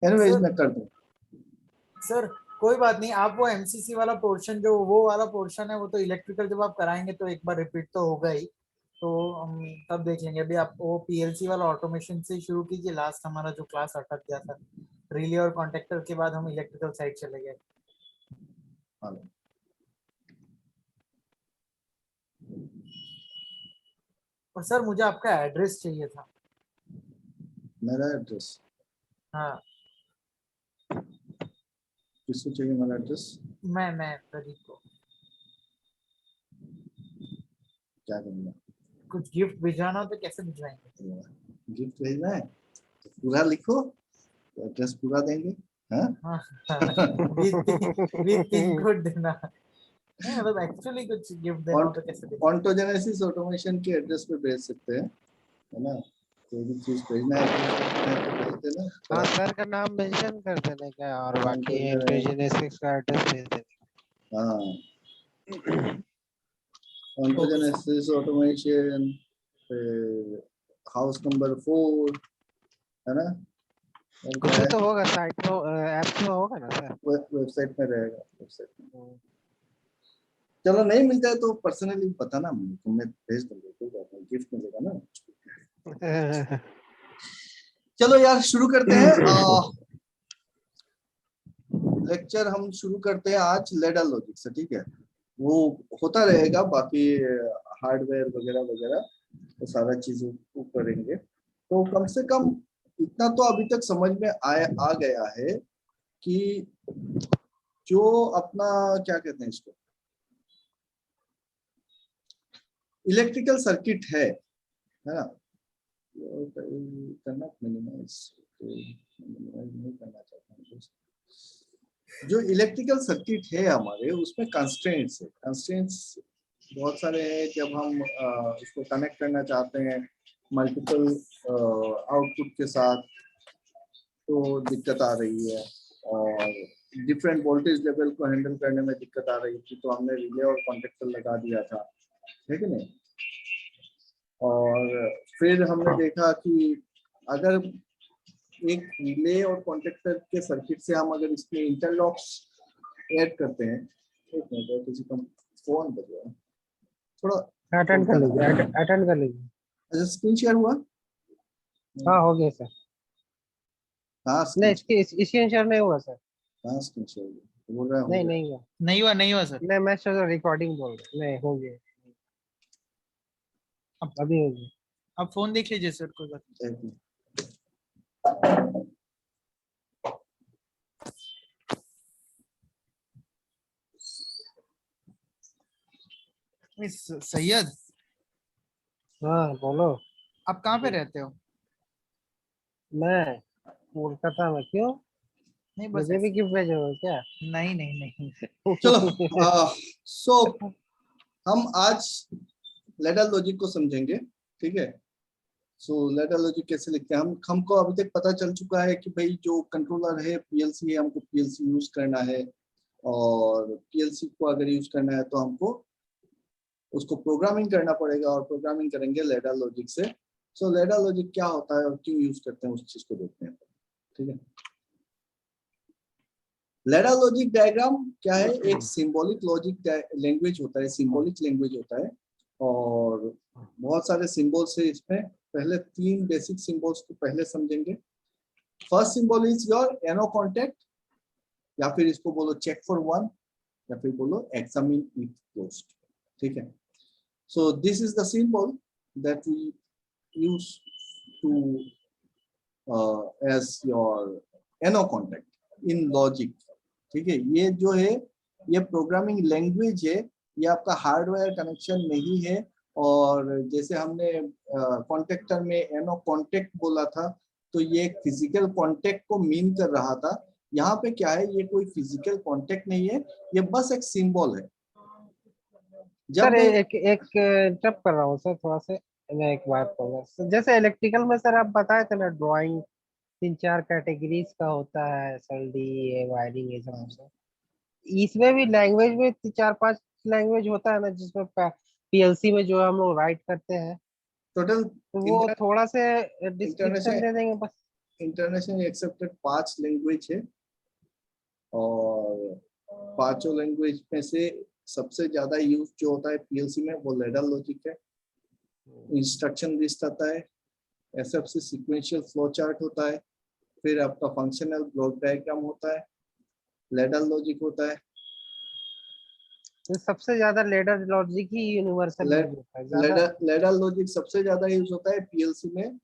Anyways sir मैं कर दूँ। सर कोई बात नहीं, आप वो एमसीसी वाला पोर्शन, जो वो वाला पोर्शन है, वो तो इलेक्ट्रिकल जब आप कराएंगे तो एक बार रिपीट तो होगा ही, तो हम तब देख लेंगे। अभी आप वो पीएलसी वाला ऑटोमेशन से शुरू कीजिए। लास्ट हमारा जो क्लास अटक गया था रिले और कॉन्टेक्टर के बाद, हम इलेक्ट्रिकल साइड चले गए। हाँ, और सर मुझे आपका एड्रेस चाहिए था। मेरा एड्रेस हाँ, किसको चाहिए? मेरा एड्रेस मैं प्रदीप को क्या करूँगा? कुछ गिफ्ट भिजवाना हो तो कैसे भिजवाएंगे? गिफ्ट भेजना है तो पूरा लिखो, तो एड्रेस पूरा देंगे। हाँ हाँ हाँ, विद पिन कोड देना। नहीं मतलब एक्चुअली कुछ गिफ्ट देना हो तो कैसे देंगे? ऑन्टोजेनेसिस ऑटोमेशन के एड्रेस पे भेज सकते हैं, है ना? कोई भी चीज भेजना है तो भेज देना हाँ, थोड़ा। सर का नाम मेंशन कर देने का और बाकी ऑन्टोजेनेसिस, इंडिजिनस का एड्रेस भेज देने हाँ, का। Okay sir. Ontogenesis automation, house number 4, है ना? और कुछ क्या भी है? तो होगा साइट में, ऐप में होगा ना सर? वेबसाइट में रहेगा, वेबसाइट में। चलो नहीं मिलता है तो पर्सनली बताना, मुझे तो मैं भेज दूंगा, कोई बात नहीं, गिफ्ट मिलेगा ना। चलो यार शुरू करते हैं। लेक्चर हम शुरू करते हैं आज लेडर लॉजिक से, ठीक है? वो होता रहेगा, बाकी हार्डवेयर वगैरह वगैरह तो सारा चीज वो करेंगे। तो कम से कम इतना तो अभी तक समझ में आ गया है कि जो अपना क्या कहते हैं इसको, इलेक्ट्रिकल सर्किट है ना? करना मिनिमाइज, तो मिनिमाइज नहीं करना चाहता हूँ। जो इलेक्ट्रिकल सर्किट है हमारे, उसमें कंस्ट्रेंट्स है। कंस्ट्रेंट्स बहुत सारे हैं। जब हम उसको कनेक्ट करना चाहते हैं मल्टीपल आउटपुट के साथ, तो दिक्कत आ रही है, और डिफरेंट वोल्टेज लेवल को हैंडल करने में दिक्कत आ रही थी, तो हमने रिले और कॉन्टेक्टर लगा दिया था, है कि नहीं? और फिर हमने देखा कि अगर एक रिले और कॉन्टेक्टर के सर्किट से हम अगर इसमें इंटरलॉक्स ऐड करते हैं, एक मिनट, किसी का फोन बज रहा है, थोड़ा अटेंड होल्ड कर करना। लीजिए, अटेंड कर लीजिए। अच्छा, स्क्रीन शेयर हुआ? हाँ हो गया सर। हाँ नहीं, स्क्रीन शेयर, इसकी आंसर नहीं हुआ सर। हाँ स्क्रीन शेयर हुआ, बोल रहा हो नहीं, गया। नहीं हुआ। नहीं हुआ, नहीं हुआ सर। नहीं, मैं सर रिकॉर्डिंग बोल रहा हूँ, नहीं हो गया। अब अभी हो गया। अब फोन देख लीजिए सर, कोई बात एक मिनट। नहीं। सैयद, हाँ बोलो। आप कहाँ पे रहते हो? मैं कोलकाता में, क्यों? नहीं बस मुझे भी ऐसे। गिफ्ट भेजोगे क्या? नहीं नहीं नहीं। चलो, सो हम आज लेडर लॉजिक को समझेंगे, ठीक है? सो लेडर लॉजिक कैसे लिखते हैं, हम हमको अभी तक पता चल चुका है कि भाई जो कंट्रोलर है पीएलसी है, हमको पीएलसी यूज करना है, और पीएलसी को अगर यूज करना है तो हमको उसको प्रोग्रामिंग करना पड़ेगा, और प्रोग्रामिंग करेंगे लेडर लॉजिक से। सो लेडर लॉजिक क्या होता है और क्यों यूज करते हैं, उस चीज को देखते हैं, ठीक है? लेडर लॉजिक डायग्राम क्या है? एक सिंबॉलिक लॉजिक लैंग्वेज होता है, सिंबॉलिक लैंग्वेज होता है, और बहुत सारे सिंबल्स है इसमें। पहले 3 बेसिक सिंबल्स को पहले समझेंगे। First symbol is your N O contact, या फिर इसको बोलो चेक फॉर वन, या फिर बोलो एग्जामिन इफ क्लोज्ड, ठीक है? So this is the symbol that we use to as your N O contact in logic, ठीक है? ये जो है, ये प्रोग्रामिंग लैंग्वेज है, ये आपका हार्डवेयर कनेक्शन नहीं है। और जैसे हमने कॉन्टेक्टर में एनो कॉन्टेक्ट बोला था, तो ये एक फिजिकल कॉन्टेक्ट को मीन कर रहा था। यहाँ पे क्या है, ये कोई फिजिकल कॉन्टेक्ट नहीं है, ये बस एक सिंबल है। जब सर मैं एक एक इंटरप्ट कर रहा हूँ सर, थोड़ा सा। मैं एक बात कहूँगा सर, जैसे इलेक्ट्रिकल में सर आप बताए थे ना, ड्राइंग 3-4 कैटेगरीज का होता है, एसएलडी, वायरिंग, ये सब सर। इसमें भी लैंग्वेज में 4-5 लैंग्वेज होता है ना, जिसमें पीएलसी में जो हम लोग राइट करते हैं, टोटल तो वो थोड़ा से इंटरनेट से डिस्क्रिप्शन दे देंगे बस। इंटरनेशनली एक्सेप्टेड 5 लैंग्वेज है और पांचों लैंग्वेज में से सबसे ज्यादा यूज जो होता है पीएलसी में वो लैडर लॉजिक है। इंस्ट्रक्शन लिस्ट आता है, एसएफसी सीक्वेंशियल फ्लो चार्ट होता है, फिर आपका फंक्शनल ब्लॉक डायग्राम होता है, लैडर लॉजिक होता है। तो सबसे ज्यादा लेडर लॉजिक ही यूनिवर्सल यूज होता है ज्यादा। लैडर लॉजिक सबसे ज्यादा यूज होता है पीएलसी में,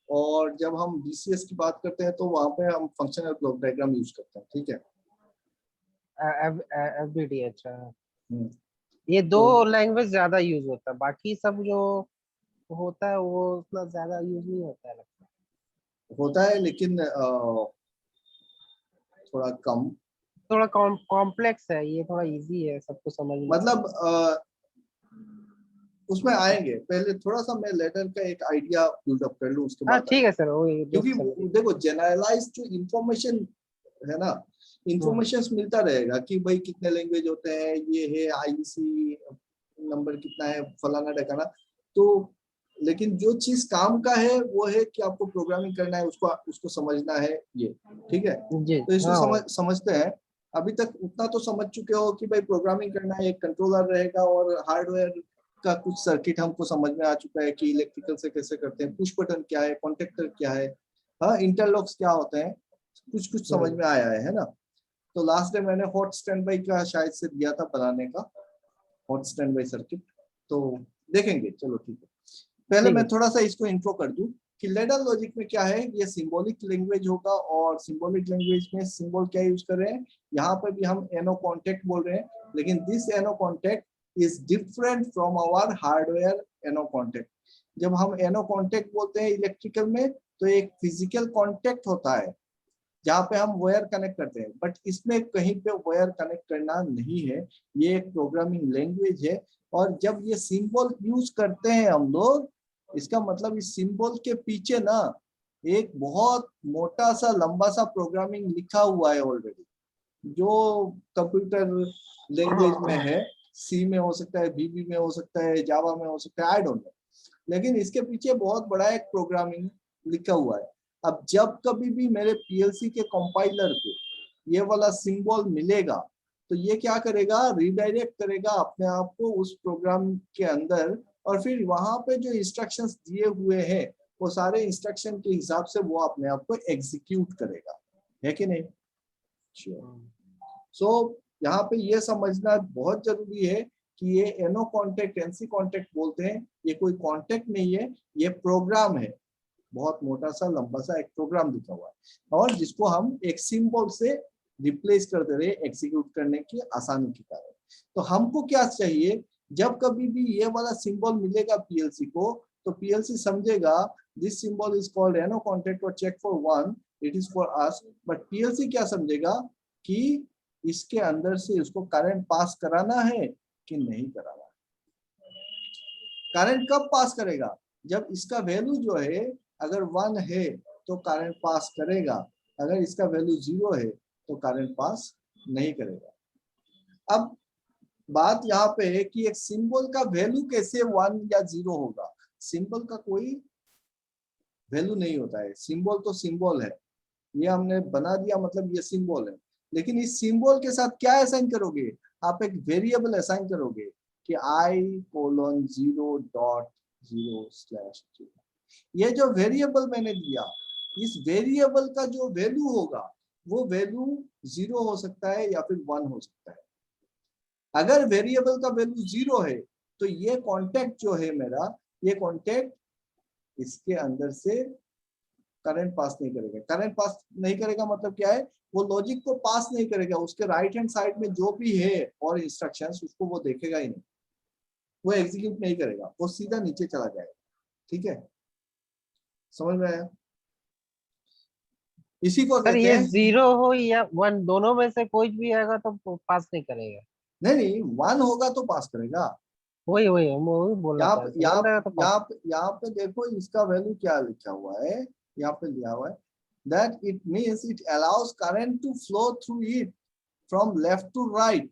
और जब हम डीसीएस की बात करते हैं तो वहां पे हम फंक्शनल ब्लॉक डायग्राम यूज करते हैं। ठीक है, एफबीडी। अच्छा, हम्म, ये दो तो लैंग्वेज ज्यादा यूज होता है, बाकी सब जो होता है वो उतना ज्यादा यूज नहीं होता है लगता है। होता है लेकिन थोड़ा कम। थोड़ा कॉम्प्लेक्स है, ये थोड़ा इजी है सबको समझना। मतलब उसमें आएंगे, पहले थोड़ा सा मैं लेटर का एक आइडिया बिल्डअप कर लूं, उसके हाँ बाद ठीक आएंगे। है सर, वो क्योंकि जस्ट समझिए। देखो जनरलाइज जो इंफॉर्मेशन है ना, इंफॉर्मेशन मिलता रहेगा कि भाई कितने लैंग्वेज होते हैं, ये है आईसी नंबर कितना है, फलाना ढकाना। तो लेकिन जो चीज काम का है वो है कि आपको प्रोग्रामिंग करना है, उसको उसको समझना है ये। ठीक है, जी तो इसको हाँ। समझते हैं। अभी तक उतना तो समझ चुके हो कि भाई प्रोग्रामिंग करना है, एक कंट्रोलर रहेगा और हार्डवेयर का कुछ सर्किट हमको समझ में आ चुका है कि इलेक्ट्रिकल से कैसे करते हैं, पुश बटन क्या है, कॉन्टेक्टर क्या है, हाँ इंटरलॉक्स क्या होते हैं, कुछ कुछ समझ में आया है ना। तो लास्ट डे मैंने हॉट स्टैंड बाई का शायद से दिया था बनाने का, हॉट स्टैंड बाई सर्किट। तो देखेंगे, चलो ठीक है। पहले ठीक मैं है। थोड़ा सा इसको इंट्रो कर दूं कि लैडर लॉजिक में क्या है। ये सिंबॉलिक लैंग्वेज होगा, और सिंबॉलिक लैंग्वेज में सिंबल क्या यूज कर रहे हैं, यहाँ पर भी हम एनो कॉन्टेक्ट बोल रहे हैं, लेकिन this N O contact is different from our hardware N O contact. जब हम एनो कॉन्टेक्ट बोलते हैं इलेक्ट्रिकल में, तो एक फिजिकल कॉन्टेक्ट होता है जहाँ पे हम वायर कनेक्ट करते हैं, बट इसमें कहीं पे वायर कनेक्ट करना नहीं है। ये एक प्रोग्रामिंग लैंग्वेज है, और जब ये सिंबल यूज करते हैं हम लोग, इसका मतलब इस सिंबल के पीछे ना एक बहुत मोटा सा लंबा सा प्रोग्रामिंग लिखा हुआ है ऑलरेडी, जो कंप्यूटर लैंग्वेज में है। सी में हो सकता है, बीबी में हो सकता है, जावा में हो सकता है, आई डोंट नो, लेकिन इसके पीछे बहुत बड़ा एक प्रोग्रामिंग लिखा हुआ है। अब जब कभी भी मेरे पीएलसी के कंपाइलर को ये वाला सिंबल मिलेगा, तो ये क्या करेगा, रिडायरेक्ट करेगा अपने आप को उस प्रोग्राम के अंदर, और फिर वहां पे जो इंस्ट्रक्शंस दिए हुए हैं वो सारे इंस्ट्रक्शन के हिसाब से वो अपने आप को एग्जीक्यूट करेगा, है कि नहीं। सो यहाँ पे ये समझना बहुत जरूरी है कि ये एनो कॉन्टेक्ट, एनसी कॉन्टेक्ट बोलते हैं, ये कोई कॉन्टेक्ट नहीं है, ये प्रोग्राम है। बहुत मोटा सा लंबा सा एक प्रोग्राम लिखा हुआ है, और जिसको हम एक सिंबल से रिप्लेस करते रहे एग्जीक्यूट करने की आसानी के कारण। तो हमको क्या चाहिए, जब कभी भी ये वाला सिंबल मिलेगा पीएलसी को, तो पीएलसी समझेगा this symbol is called NO contact और check for one, it is for us. But PLC क्या समझेगा कि इसके अंदर से उसको करंट पास कराना है कि नहीं कराना है। करंट कब पास करेगा, जब इसका वैल्यू जो है अगर 1 है तो करंट पास करेगा, अगर इसका वैल्यू 0 है तो करंट पास नहीं करेगा। अब बात यहाँ पे है कि एक सिंबल का वैल्यू कैसे 1 या 0 होगा। सिंबल का कोई वैल्यू नहीं होता है, सिंबल तो सिंबल है, ये हमने बना दिया मतलब ये सिंबल है। लेकिन इस सिंबल के साथ क्या असाइन करोगे, आप एक वेरिएबल असाइन करोगे कि i:0.0/0। ये जो वेरिएबल मैंने दिया, इस वेरिएबल का जो वैल्यू होगा वो वैल्यू 0 हो सकता है या फिर 1 हो सकता है। अगर वेरिएबल का वैल्यू 0 है तो ये कॉन्टेक्ट जो है मेरा, ये कॉन्टेक्ट इसके अंदर से करंट पास नहीं करेगा। करंट पास नहीं करेगा मतलब क्या है, वो लॉजिक को पास नहीं करेगा, उसके राइट हैंड साइड में जो भी है और इंस्ट्रक्शंस उसको वो देखेगा ही नहीं, वो एग्जीक्यूट नहीं करेगा, वो सीधा नीचे चला जाएगा। ठीक है, समझ में आया। इसी को सर कहते ये हैं, 0 हो या 1, दोनों में से कोई भी आएगा तो पास नहीं करेगा। नहीं नहीं 1 होगा तो पास करेगा। वही वही हम वही बोलना यहाँ चाह पे रहे थे, 1 रहेगा तो पास। यहाँ पे देखो इसका वैल्यू क्या लिखा हुआ है, यहाँ पे लिखा हुआ है that it means it allows current to flow through it from left to right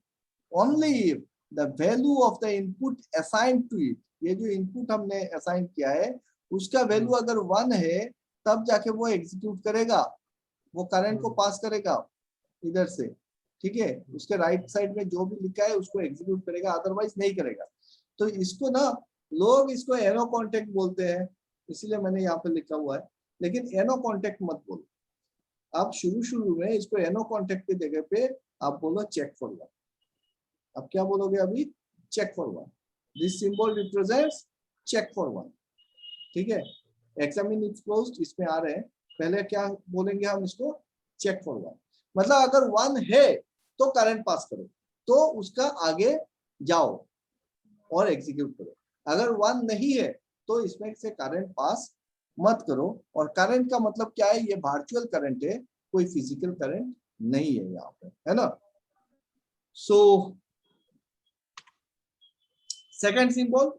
only if the value of the input assigned to it, ये जो इनपुट हमने असाइन किया है उसका वैल्यू अगर 1 है तब जाके वो एग्जीक्यूट करेगा, वो करंट को पास करेगा इधर से, ठीक है, उसके राइट साइड में जो भी लिखा है उसको एग्जीक्यूट करेगा, अदरवाइज नहीं करेगा। तो इसको ना लोग इसको एनो कॉन्टेक्ट बोलते हैं, इसीलिए मैंने यहाँ पे लिखा हुआ है, लेकिन एनो कॉन्टेक्ट मत बोलो आप। शुरू में इसको एनो कॉन्टेक्ट की जगह पे आप बोलो चेक फॉर वन। अब क्या बोलोगे अभी? Check for one, this symbol represents check for one, ठीक है। एग्जामिन इफ क्लोज्ड इसमें आ रहे हैं, पहले क्या बोलेंगे हम इसको? Check for one. मतलब अगर वन है तो करंट पास करो, तो उसका आगे जाओ और एग्जीक्यूट करो। अगर वन नहीं है तो इसमें से करंट पास मत करो। और करंट का मतलब क्या है? ये वर्चुअल करंट है, कोई फिजिकल करंट नहीं है यहाँ पे, है ना। सो सेकंड सिंबल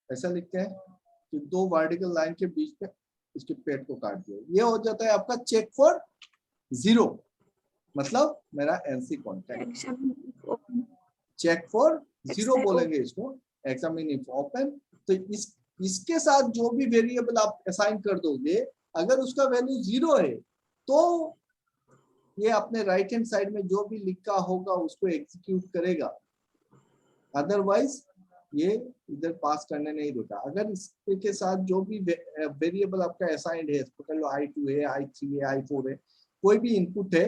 ऐसा लिखते हैं कि दो वर्टिकल लाइन के बीच में इसके पेट को काट दिया, ये हो जाता है आपका चेक फॉर जीरो, मतलब मेरा N C contact. Check for zero बोलेंगे इसको, एग्जामिन इफ ओपन। तो इसके साथ जो भी वेरिएबल आप असाइन कर दोगे, अगर उसका वैल्यू जीरो है तो ये अपने राइट हैंड साइड में जो भी लिखा होगा उसको एग्जीक्यूट करेगा, अदरवाइज ये इधर पास करने नहीं देगा। अगर इसके साथ जो भी वेरिएबल आपका असाइंड है, पकड़ लो i2 है, i3 है, i4 है, कोई भी इनपुट है,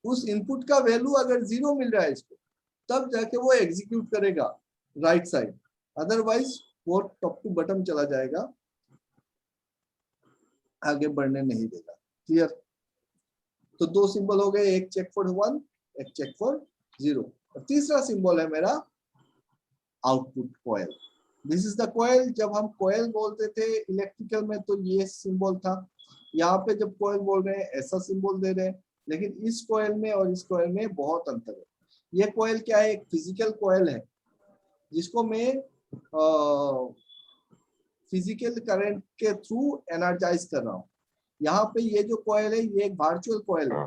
उस इनपुट का वैल्यू अगर जीरो मिल रहा है इसको, तब जाके वो एग्जीक्यूट करेगा राइट साइड, अदरवाइज वो टॉप टू बटन चला जाएगा, आगे बढ़ने नहीं देगा। क्लियर? तो दो सिंबल हो गए, एक चेक फॉर वन, एक चेक फॉर जीरो। और तीसरा सिंबल है मेरा output coil. This is the coil. जब हम कॉइल बोलते थे इलेक्ट्रिकल में तो ये सिंबल था, यहाँ पे जब कॉइल बोल रहे हैं ऐसा सिंबल दे रहे हैं, लेकिन इस कॉइल में और इस कॉइल में बहुत अंतर है। ये कॉइल क्या है? एक फिजिकल कॉइल है जिसको मैं फिजिकल करंट के थ्रू एनर्जाइज कर रहा हूँ। यहाँ पे ये जो कॉइल है ये एक वर्चुअल कॉइल है,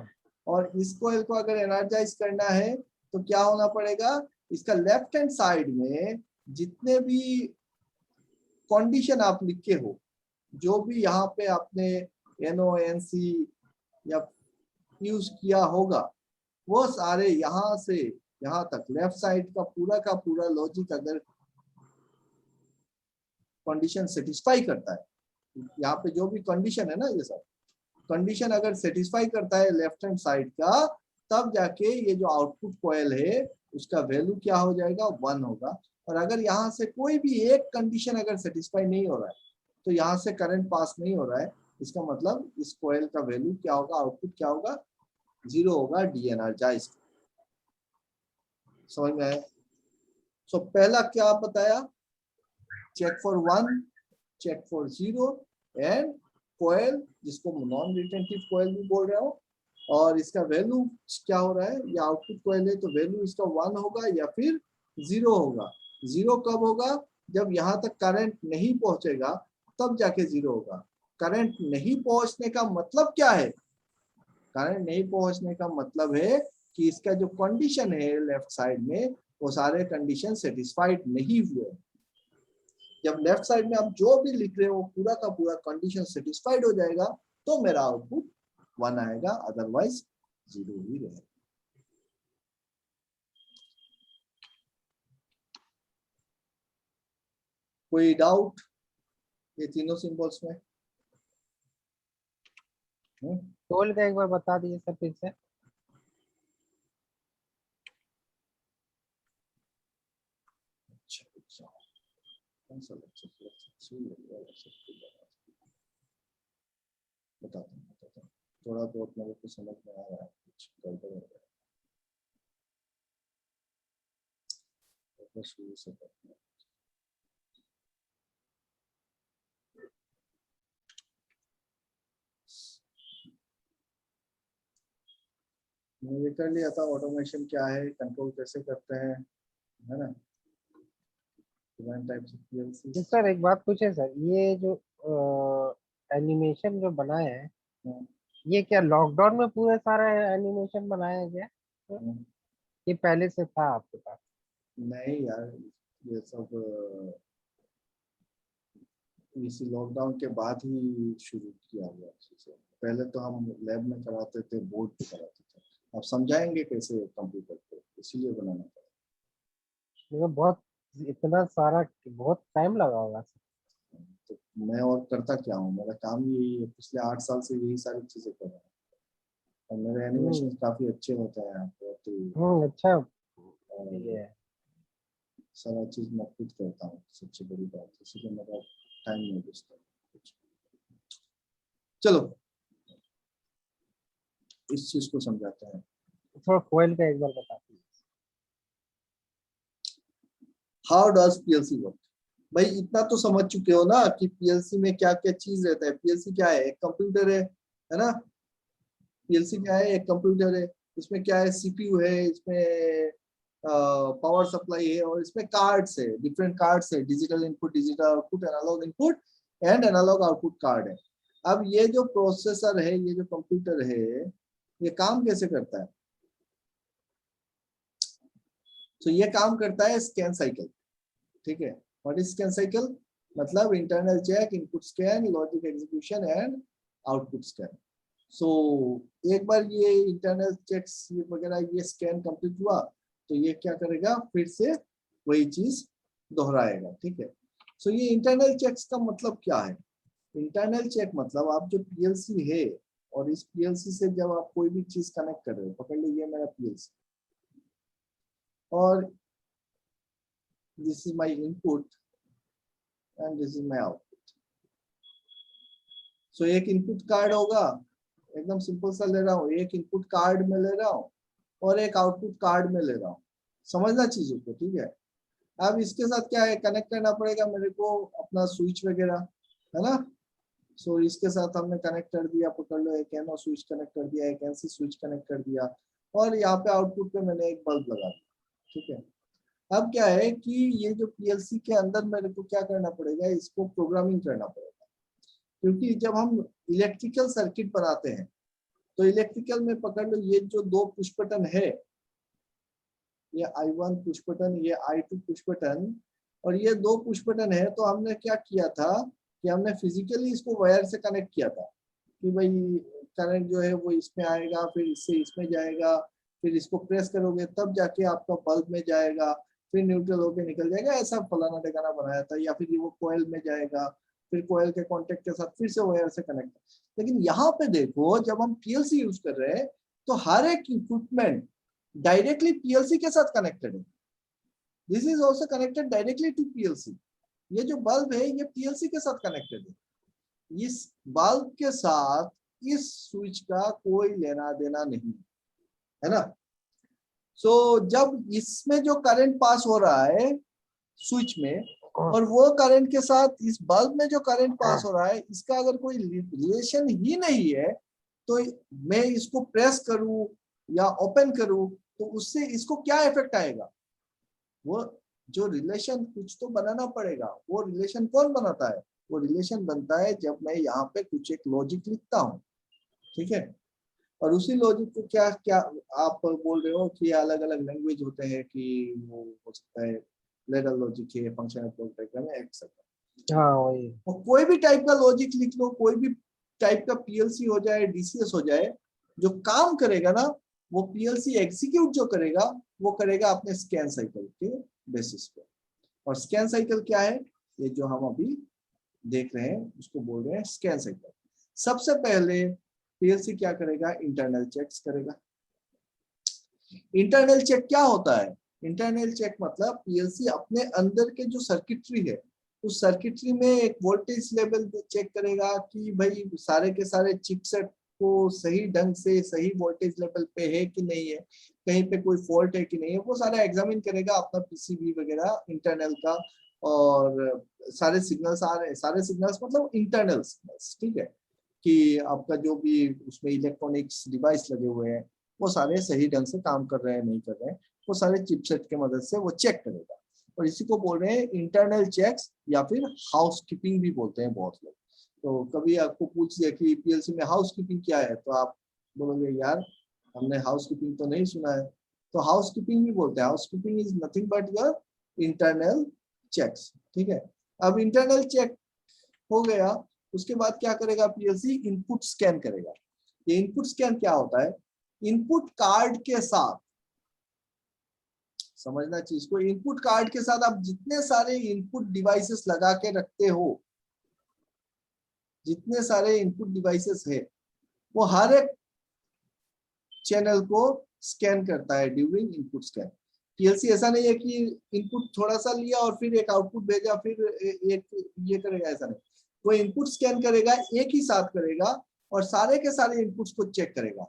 और इस कॉइल को अगर एनर्जाइज करना है तो क्या होना पड़ेगा? इसका लेफ्ट हैंड साइड में जितने भी कंडीशन आप लिखे हो, जो भी यहाँ पे आपने NONC या यूज किया होगा, वो सारे यहाँ से यहाँ तक लेफ्ट साइड का पूरा लॉजिक अगर कंडीशन सेटिस्फाई करता है, यहाँ पे जो भी कंडीशन है ना, ये सब कंडीशन अगर सेटिस्फाई करता है लेफ्ट हैंड साइड का, तब जाके ये जो आउटपुट कॉइल है उसका वैल्यू क्या हो जाएगा? 1 होगा। और अगर यहाँ से कोई भी एक कंडीशन अगर सेटिस्फाई नहीं हो रहा है तो यहाँ से करंट पास नहीं हो रहा है, इसका मतलब इस कॉइल का वैल्यू क्या होगा? आउटपुट क्या होगा? 0 होगा, डी एनर्जाइज। समझ में आया? सो पहला क्या बताया? Check for 1, check for 0 and coil, जिसको नॉन रिटेंटिव कॉइल भी बोल रहे हो। और इसका वैल्यू क्या हो रहा है? ये आउटपुट कॉइल है तो वैल्यू इसका 1 होगा या फिर 0 होगा। 0 कब होगा? जब यहाँ तक करंट नहीं पहुंचेगा, तब जाके 0 होगा। करंट नहीं पहुंचने का मतलब क्या है? करंट नहीं पहुंचने का मतलब है कि इसका जो कंडीशन है लेफ्ट साइड में, वो सारे कंडीशन सेटिस्फाइड नहीं हुए। जब लेफ्ट साइड में आप जो भी लिख रहे हो पूरा का पूरा कंडीशन सेटिस्फाइड हो जाएगा तो मेरा आउटपुट 1 आएगा, अदरवाइज 0 ही रहेगा। कोई डाउट ये तीनों सिंबल्स में? टोल का एक बार बता दीजिए सर फिर से। अच्छा, कौन सा लेक्चर बताता हूँ, थोड़ा बहुत मेरे को समझ में आ रहा है, कुछ गड़बड़ हो रहा है, शुरू से करते हैं। ये कर लिया था, ऑटोमेशन क्या है, कंट्रोल कैसे करते हैं, है ना। Types of PLC। सर एक बात पूछे सर, ये जो एनिमेशन जो बनाए हैं, ये क्या लॉकडाउन में पूरे सारा एनिमेशन बनाया गया? ये पहले से था आपके पास? नहीं यार, ये सब इसी लॉकडाउन के बाद ही शुरू किया गया चीजें। पहले तो हम लैब में कराते थे, बोर्ड पे कराते थे, अब समझाएंगे कैसे कंप्यूटर पे, इसीलिए बनाना पड़ा। मतलब बहुत इतना सारा बहुत टाइम लगा होगा sir। तो मैं और करता क्या हूँ, मेरा काम ही यही है, पिछले 8 साल से यही सारी चीजें कर रहा हूँ। और मेरे एनिमेशन हम्म काफी अच्छे होते हैं यहाँ पे, अच्छा और ये है। सारा चीज मैं खुद करता हूँ, सबसे बड़ी बात, इसीलिए मेरा टाइम नहीं बचता कुछ। चलो इस चीज को समझाते हैं। थोड़ा कोयल का एक बार बता दीजिए। How does PLC work? भाई इतना तो समझ चुके हो ना कि पीएलसी में क्या क्या चीज रहता है। पीएलसी क्या है? एक कंप्यूटर है ना। पीएलसी क्या है? एक कंप्यूटर है। इसमें क्या है? सीपीयू है, इसमें पावर सप्लाई है, और इसमें कार्ड्स है, डिफरेंट कार्ड्स है, digital input, digital output, analogue input and analog output card है। अब ये जो प्रोसेसर है, ये जो कंप्यूटर है, ये काम कैसे करता है? तो ये काम करता है स्कैन साइकिल। ठीक है, व्हाट इज स्कैन साइकिल? मतलब internal check, input scan, logic execution and output scan. So एक बार ये इंटरनल चेक्स वगैरह ये स्कैन कंप्लीट हुआ तो ये क्या करेगा, फिर से वही चीज दोहराएगा। ठीक है, सो ये इंटरनल चेक्स का मतलब क्या है? इंटरनल चेक मतलब आप जो पीएलसी है, और इस पीएलसी से जब आप कोई भी चीज कनेक्ट कर रहे हो, पकड़ लीजिए मेरा पीएलसी, और this is my input and this is my output. So एक इनपुट कार्ड होगा, एकदम सिंपल सा ले रहा हूँ, एक इनपुट कार्ड में ले रहा हूँ और एक आउटपुट कार्ड में ले रहा हूँ। समझना चीजों को, ठीक है। अब इसके साथ क्या है, कनेक्ट करना पड़ेगा मेरे को अपना स्विच वगैरह, है ना। सो इसके साथ हमने कनेक्ट कर दिया, पकड़ लो, एक एनो स्विच कनेक्ट कर दिया, एक एनसी स्विच कनेक्ट कर दिया, और यहाँ पे आउटपुट पे मैंने एक बल्ब लगा दिया। ठीक है, अब क्या है कि ये जो पीएलसी के अंदर मेरे को क्या करना पड़ेगा, इसको प्रोग्रामिंग करना पड़ेगा। क्योंकि जब हम इलेक्ट्रिकल सर्किट बनाते हैं तो इलेक्ट्रिकल में पकड़ लो, ये जो दो पुश बटन है, ये I1 पुश बटन, ये I2 पुश बटन, और ये दो पुश बटन है, तो हमने क्या किया था कि हमने फिजिकली इसको वायर से कनेक्ट किया था कि भाई करंट जो है वो इसमें आएगा, फिर इससे इसमें जाएगा, फिर इसको प्रेस करोगे तब जाके आपका बल्ब में जाएगा, फिर न्यूट्रल होके निकल जाएगा, ऐसा फलाना ठिकाना बनाया था। या फिर वो कोयल में जाएगा, फिर कोयल के कॉन्टेक्ट के साथ फिर से वायर से कनेक्ट। लेकिन यहाँ पे देखो, जब हम पीएलसी यूज कर रहे हैं तो हर एक इक्विपमेंट डायरेक्टली पीएलसी के साथ कनेक्टेड है। This is also connected directly to PLC. ये जो बल्ब है ये पीएलसी के साथ कनेक्टेड है। इस बल्ब के साथ इस स्विच का कोई लेना देना नहीं है ना। सो जब इसमें जो करंट पास हो रहा है स्विच में, और वो करंट के साथ इस बल्ब में जो करंट पास हो रहा है, इसका अगर कोई रिलेशन ही नहीं है, तो मैं इसको प्रेस करूं या ओपन करूं तो उससे इसको क्या इफेक्ट आएगा? वो जो रिलेशन कुछ तो बनाना पड़ेगा। वो रिलेशन कौन बनाता है? वो रिलेशन बनता है जब मैं यहाँ पे कुछ एक लॉजिक लिखता हूँ। ठीक है, और उसी लॉजिक को क्या क्या आप बोल रहे हो कि अलग अलग लैंग्वेज होते हैं, कि वो हो सकता है लेडर लॉजिक है, फंक्शनल ब्लॉक डायग्राम है, एक्सेट्रा। हाँ वही। और कोई भी टाइप का लॉजिक लिख लो, कोई भी टाइप का पीएलसी हो जाए, डीसीएस हो जाए, जो काम करेगा ना, वो पीएलसी एग्जीक्यूट जो करेगा वो करेगा अपने स्कैन साइकिल के बेसिस पे। और स्कैन साइकिल क्या है? ये जो हम अभी देख रहे हैं उसको बोल रहे हैं स्कैन साइकिल। सबसे पहले पीएलसी क्या करेगा? इंटरनल चेक्स करेगा। इंटरनल चेक क्या होता है? इंटरनल चेक मतलब पीएलसी अपने अंदर के जो सर्किटरी है, उस सर्किटरी में एक वोल्टेज लेवल चेक करेगा कि भाई सारे के सारे चिपसेट को सही ढंग से सही वोल्टेज लेवल पे है कि नहीं है, कहीं पे कोई फॉल्ट है कि नहीं है, वो सारा एग्जामिन करेगा अपना पीसीबी वगैरह इंटरनल का। और सारे सिग्नल्स आ रहे हैं, सारे सिग्नल्स मतलब इंटरनल सिग्नल्स, ठीक है, कि आपका जो भी उसमें इलेक्ट्रॉनिक्स डिवाइस लगे हुए हैं वो सारे सही ढंग से काम कर रहे हैं नहीं कर रहे हैं, वो सारे चिपसेट के मदद से वो चेक करेगा। और इसी को बोल रहे हैं इंटरनल चेक्स, या फिर हाउसकीपिंग भी बोलते हैं बहुत लोग। तो कभी आपको पूछ दिया कि पीएलसी में हाउसकीपिंग क्या है, तो आप बोलोगे यार हमने हाउसकीपिंग तो नहीं सुना है। तो हाउसकीपिंग भी बोलते हैं। Housekeeping is nothing but your internal checks. ठीक है, अब इंटरनल चेक हो गया, उसके बाद क्या करेगा पीएलसी, इनपुट स्कैन करेगा। ये इनपुट स्कैन क्या होता है, इनपुट कार्ड के साथ, समझना चीज को, इनपुट कार्ड के साथ आप जितने सारे इनपुट डिवाइसेस लगा के रखते हो, जितने सारे इनपुट डिवाइसेस है, वो हर एक चैनल को स्कैन करता है ड्यूरिंग इनपुट स्कैन। पीएलसी ऐसा नहीं है कि इनपुट थोड़ा सा लिया और फिर एक आउटपुट भेजा फिर एक ये करेगा, ऐसा नहीं। वो इनपुट स्कैन करेगा, एक ही साथ करेगा और सारे के सारे इनपुट्स को चेक करेगा।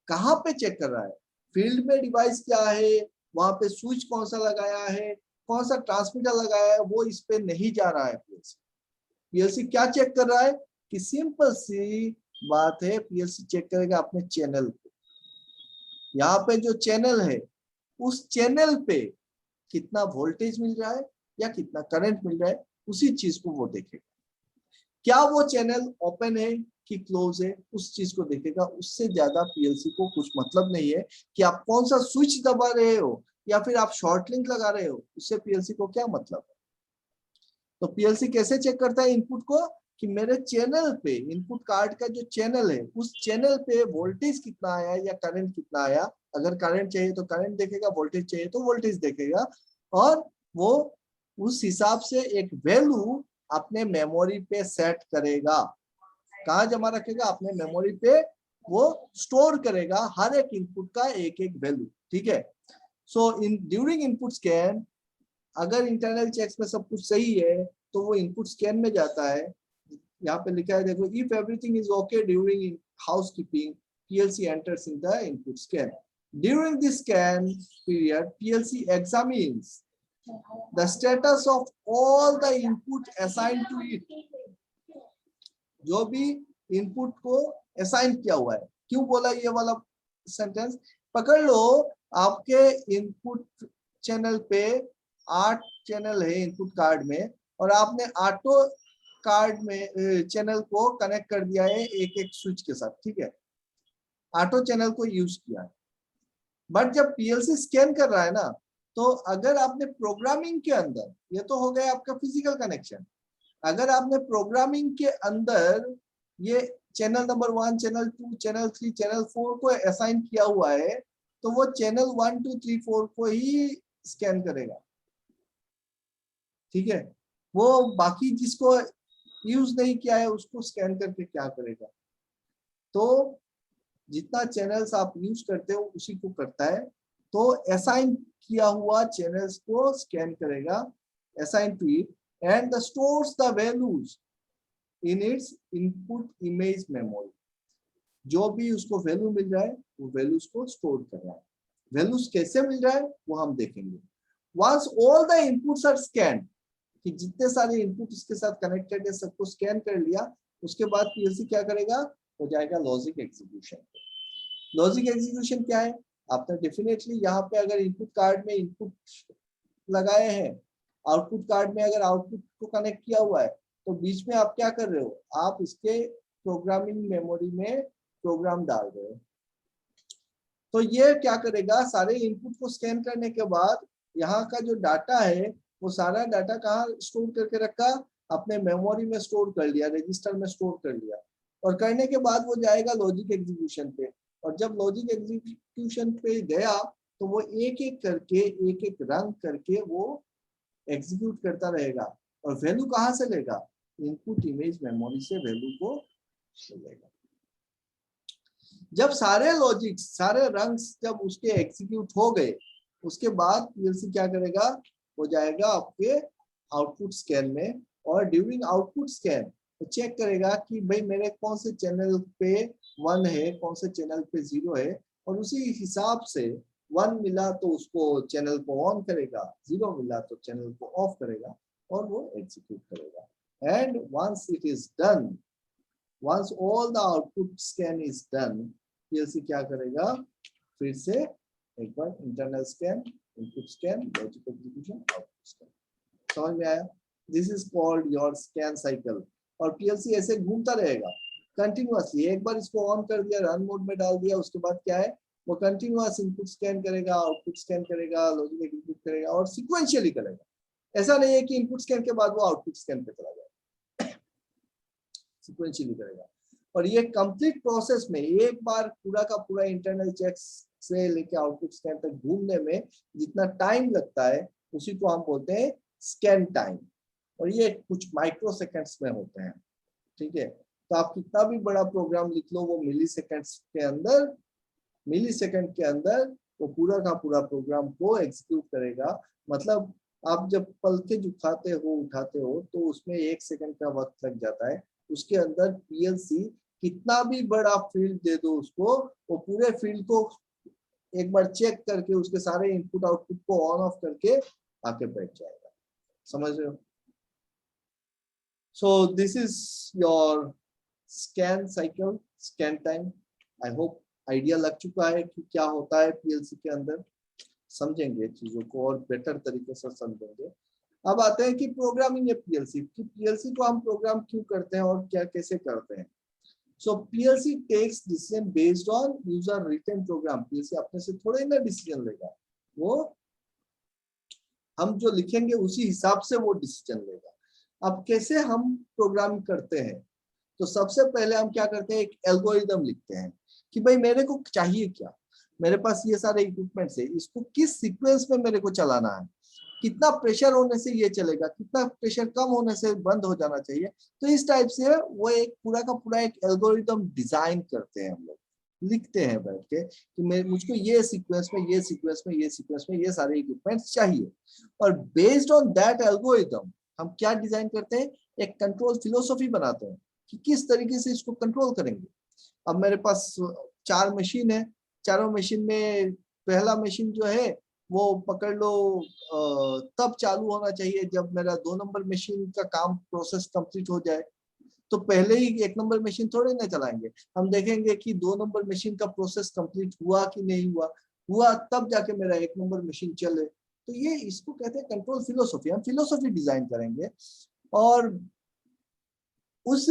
कहाँ पे चेक कर रहा है, फील्ड में डिवाइस क्या है, वहां पे स्विच कौन सा लगाया है, कौन सा ट्रांसमीटर लगाया है, वो इस पे नहीं जा रहा है। पीएलसी क्या चेक कर रहा है कि सिंपल सी बात है, पीएलसी चेक करेगा अपने चैनल को। यहाँ पे जो चैनल है उस चैनल पे कितना वोल्टेज मिल रहा है या कितना करंट मिल रहा है, उसी चीज को वो देखेगा। क्या वो चैनल ओपन है कि क्लोज है, उस चीज को देखेगा। उससे ज्यादा पीएलसी को कुछ मतलब नहीं है कि आप कौन सा स्विच दबा रहे हो या फिर आप शॉर्ट लिंक लगा रहे हो, उससे पीएलसी को क्या मतलब है। तो पीएलसी कैसे चेक करता है इनपुट को, कि मेरे चैनल पे, इनपुट कार्ड का जो चैनल है उस चैनल पे वोल्टेज कितना आया या करंट कितना आया। अगर करंट चाहिए तो करंट देखेगा, वोल्टेज चाहिए तो वोल्टेज देखेगा, और वो उस हिसाब से एक वैल्यू अपने मेमोरी पे सेट करेगा। कहाँ जमा रखेगा, अपने मेमोरी पे वो स्टोर करेगा हर एक इनपुट का एक एक वैल्यू। ठीक है, सो इन ड्यूरिंग इनपुट स्कैन, अगर इंटरनल चेक्स में सब कुछ सही है तो वो इनपुट स्कैन में जाता है। यहाँ पे लिखा है देखो, if everything is okay during housekeeping, PLC enters in the input scan. During this scan period PLC examines the status of all the input assigned to it। जो भी इनपुट को असाइन किया हुआ है। क्यों बोला ये वाला सेंटेंस, पकड़ लो आपके इनपुट चैनल पे 8 चैनल है इनपुट कार्ड में, और आपने 8 कार्ड में चैनल को कनेक्ट कर दिया है एक एक स्विच के साथ। ठीक है, 8 चैनल को यूज किया है, बट जब पीएलसी स्कैन कर रहा है ना, तो अगर आपने प्रोग्रामिंग के अंदर, ये तो हो गया आपका फिजिकल कनेक्शन, अगर आपने प्रोग्रामिंग के अंदर ये channel number 1, channel 2, channel 3, channel 4 को असाइन किया हुआ है, तो वो चैनल 1, 2, 3, 4 को ही स्कैन करेगा। ठीक है, वो बाकी जिसको यूज नहीं किया है उसको स्कैन करके क्या करेगा। तो जितना चैनल्स आप यूज करते हो उसी को करता है। तो असाइन किया हुआ चैनल्स को स्कैन करेगा, assign to it, and stores the values in its input image memory. जो भी उसको वैल्यू मिल रहा है वो वैल्यूज को स्टोर कर रहा है। वैल्यूज कैसे मिल रहा है वो हम देखेंगे। Once all the inputs are scan, कि जितने सारे इनपुट इसके साथ कनेक्टेड है सबको स्कैन कर लिया, उसके बाद पीएलसी क्या करेगा, हो जाएगा लॉजिक एग्जीक्यूशन। लॉजिक एग्जीक्यूशन क्या है, आपने डेफिनेटली यहाँ पे अगर इनपुट कार्ड में इनपुट लगाए हैं, आउटपुट कार्ड में अगर आउटपुट को कनेक्ट किया हुआ है, तो बीच में आप क्या कर रहे हो, आप इसके प्रोग्रामिंग मेमोरी में प्रोग्राम डाल रहे हो। तो ये क्या करेगा, सारे इनपुट को स्कैन करने के बाद यहाँ का जो डाटा है वो सारा डाटा कहाँ स्टोर करके रखा, अपने मेमोरी में स्टोर कर लिया, रजिस्टर में स्टोर कर लिया, और करने के बाद वो जाएगा लॉजिक एग्जीक्यूशन पे। और जब लॉजिक एग्जीक्यूशन पे गया तो वो एक एक करके, एक एक रंग करके वो एग्जीक्यूट करता रहेगा। और वैल्यू कहाँ से लेगा, इनपुट इमेज मेमोरी से वैल्यू को लेगा। जब सारे लॉजिक, सारे रंग्स जब उसके एग्जीक्यूट हो गए, उसके बाद पीएलसी क्या करेगा, हो जाएगा आपके आउटपुट स्कैन में, और ड्यूरिंग आउटपुट स्कैन तो चेक करेगा कि भाई मेरे कौन से चैनल पे 1 है, कौन से चैनल पे 0 है, और उसी हिसाब से 1 मिला तो उसको चैनल को ऑन करेगा, 0 मिला तो चैनल को ऑफ करेगा, और वो एग्जीक्यूट करेगा। And once it is done, once all the output scan is done, PLC क्या करेगा, फिर से एक बार internal scan, input scan, logic execution, output scan. समझ में आया, this is called your scan cycle. और पीएलसी ऐसे घूमता रहेगा कंटिन्यूअसली। एक बार इसको ऑन कर दिया, रन मोड में डाल दिया, उसके बाद क्या है, वो कंटिन्यूअस इनपुट स्कैन करेगा, आउटपुट स्कैन करेगा, लॉजिक एग्जीक्यूट करेगा, और सिक्वेंशियली करेगा। ऐसा नहीं है कि इनपुट स्कैन के बाद वो आउटपुट स्कैन पे चला जाए। सिक्वेंशियली करेगा। और ये कंप्लीट प्रोसेस में एक बार पूरा का पूरा इंटरनल चेक्स से लेके आउटपुट स्कैन तक घूमने में जितना टाइम लगता है उसी को हम बोलते हैं स्कैन टाइम, और ये कुछ माइक्रो सेकेंड्स में होते हैं। ठीक है, तो आप कितना भी बड़ा प्रोग्राम लिख लो, वो मिली सेकेंड के अंदर वो पूरा का पूरा प्रोग्राम को एग्जीक्यूट करेगा। मतलब आप जब पलके झुकाते हो उठाते हो तो उसमें 1 सेकंड का वक्त लग जाता है। उसके अंदर पीएलसी कितना भी बड़ा फील्ड दे दो उसको, वो पूरे फील्ड को एक बार चेक करके उसके सारे इनपुट आउटपुट को ऑन ऑफ करके आके बैठ जाएगा। समझ रहे हो? सो this is your scan cycle, scan time. I hope idea लग चुका है कि क्या होता है पीएलसी के अंदर। समझेंगे चीजों को और बेटर तरीके से समझेंगे। अब आते हैं कि प्रोग्रामिंग है पीएलसी की। पीएलसी को हम प्रोग्राम क्यों करते हैं और क्या कैसे करते हैं। So PLC takes decision based on user written program. PLC अपने से थोड़े ना डिसीजन लेगा, वो हम जो लिखेंगे उसी हिसाब से वो डिसीजन लेगा। अब कैसे हम प्रोग्राम करते हैं, तो सबसे पहले हम क्या करते हैं, एक एल्गोरिदम लिखते हैं कि भाई मेरे को चाहिए क्या, मेरे पास ये सारे इक्विपमेंट्स है, इसको किस सीक्वेंस में मेरे को चलाना है, कितना प्रेशर होने से ये चलेगा, कितना प्रेशर कम होने से बंद हो जाना चाहिए। तो इस टाइप से वो एक पूरा का पूरा एक एल्गोरिदम डिजाइन करते हैं, हम लोग लिखते हैं बैठ के कि मुझको ये सीक्वेंस में ये सीक्वेंस में ये सीक्वेंस में ये सारे इक्विपमेंट्स चाहिए। और बेस्ड ऑन दैट एल्गोरिदम हम क्या डिजाइन करते हैं, एक कंट्रोल फिलोसॉफी बनाते हैं कि किस तरीके से इसको कंट्रोल करेंगे। अब मेरे पास 4 मशीन है, चारों मशीन में पहला मशीन जो है वो पकड़ लो तब चालू होना चाहिए जब मेरा 2 नंबर मशीन का काम प्रोसेस कंप्लीट हो जाए। तो पहले ही 1 नंबर मशीन थोड़े ना चलाएंगे, हम देखेंगे कि 2 नंबर मशीन का प्रोसेस कंप्लीट हुआ कि नहीं हुआ तब जाके मेरा 1 नंबर मशीन चले। तो ये इसको कहते हैं कंट्रोल फिलोसॉफी। हम फिलोसॉफी डिजाइन करेंगे और उस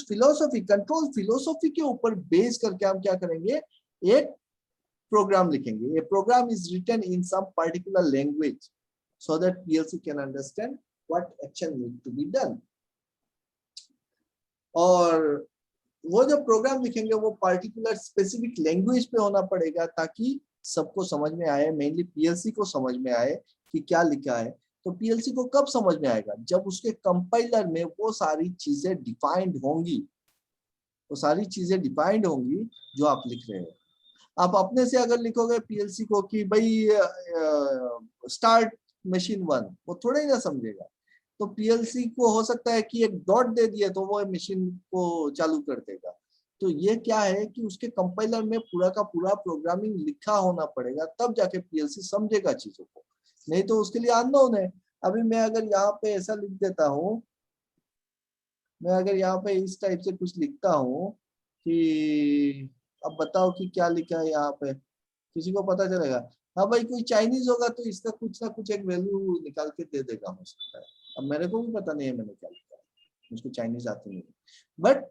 फिलोसॉफी, कंट्रोल फिलोसॉफी के ऊपर बेस करके हम क्या करेंगे, एक प्रोग्राम लिखेंगे। ये program is written in some particular language so that PLC can understand what action need to be done. और वो जो प्रोग्राम लिखेंगे वो पर्टिकुलर स्पेसिफिक लैंग्वेज पे होना पड़ेगा ताकि सबको समझ में आए, मेनली पीएलसी को समझ में आए कि क्या लिखा है। तो पीएलसी को कब समझ में आएगा, जब उसके कंपाइलर में वो सारी चीजें डिफाइंड होंगी, वो सारी चीजें डिफाइंड होंगी जो आप लिख रहे हो। आप अपने से अगर लिखोगे पीएलसी को कि भाई स्टार्ट मशीन 1, वो थोड़ा ही ना समझेगा। तो पीएलसी को हो सकता है कि एक डॉट दे दिए तो वो मशीन को चालू कर देगा। तो ये क्या है कि उसके कंपाइलर में पूरा का पूरा प्रोग्रामिंग लिखा होना पड़ेगा, तब जाके पीएलसी समझेगा चीजों को, नहीं तो उसके लिए अननोन है। अभी मैं अगर यहाँ पे ऐसा लिख देता हूँ, मैं अगर यहाँ पे इस टाइप से कुछ लिखता हूँ कि अब बताओ कि क्या लिखा है यहाँ पे, किसी को पता चलेगा? हाँ भाई कोई चाइनीज होगा तो इसका कुछ ना कुछ एक वैल्यू निकाल के दे देगा, हो सकता है। अब मेरे को भी पता नहीं है मैंने क्या लिखा है, मुझको चाइनीज आती नहीं, बट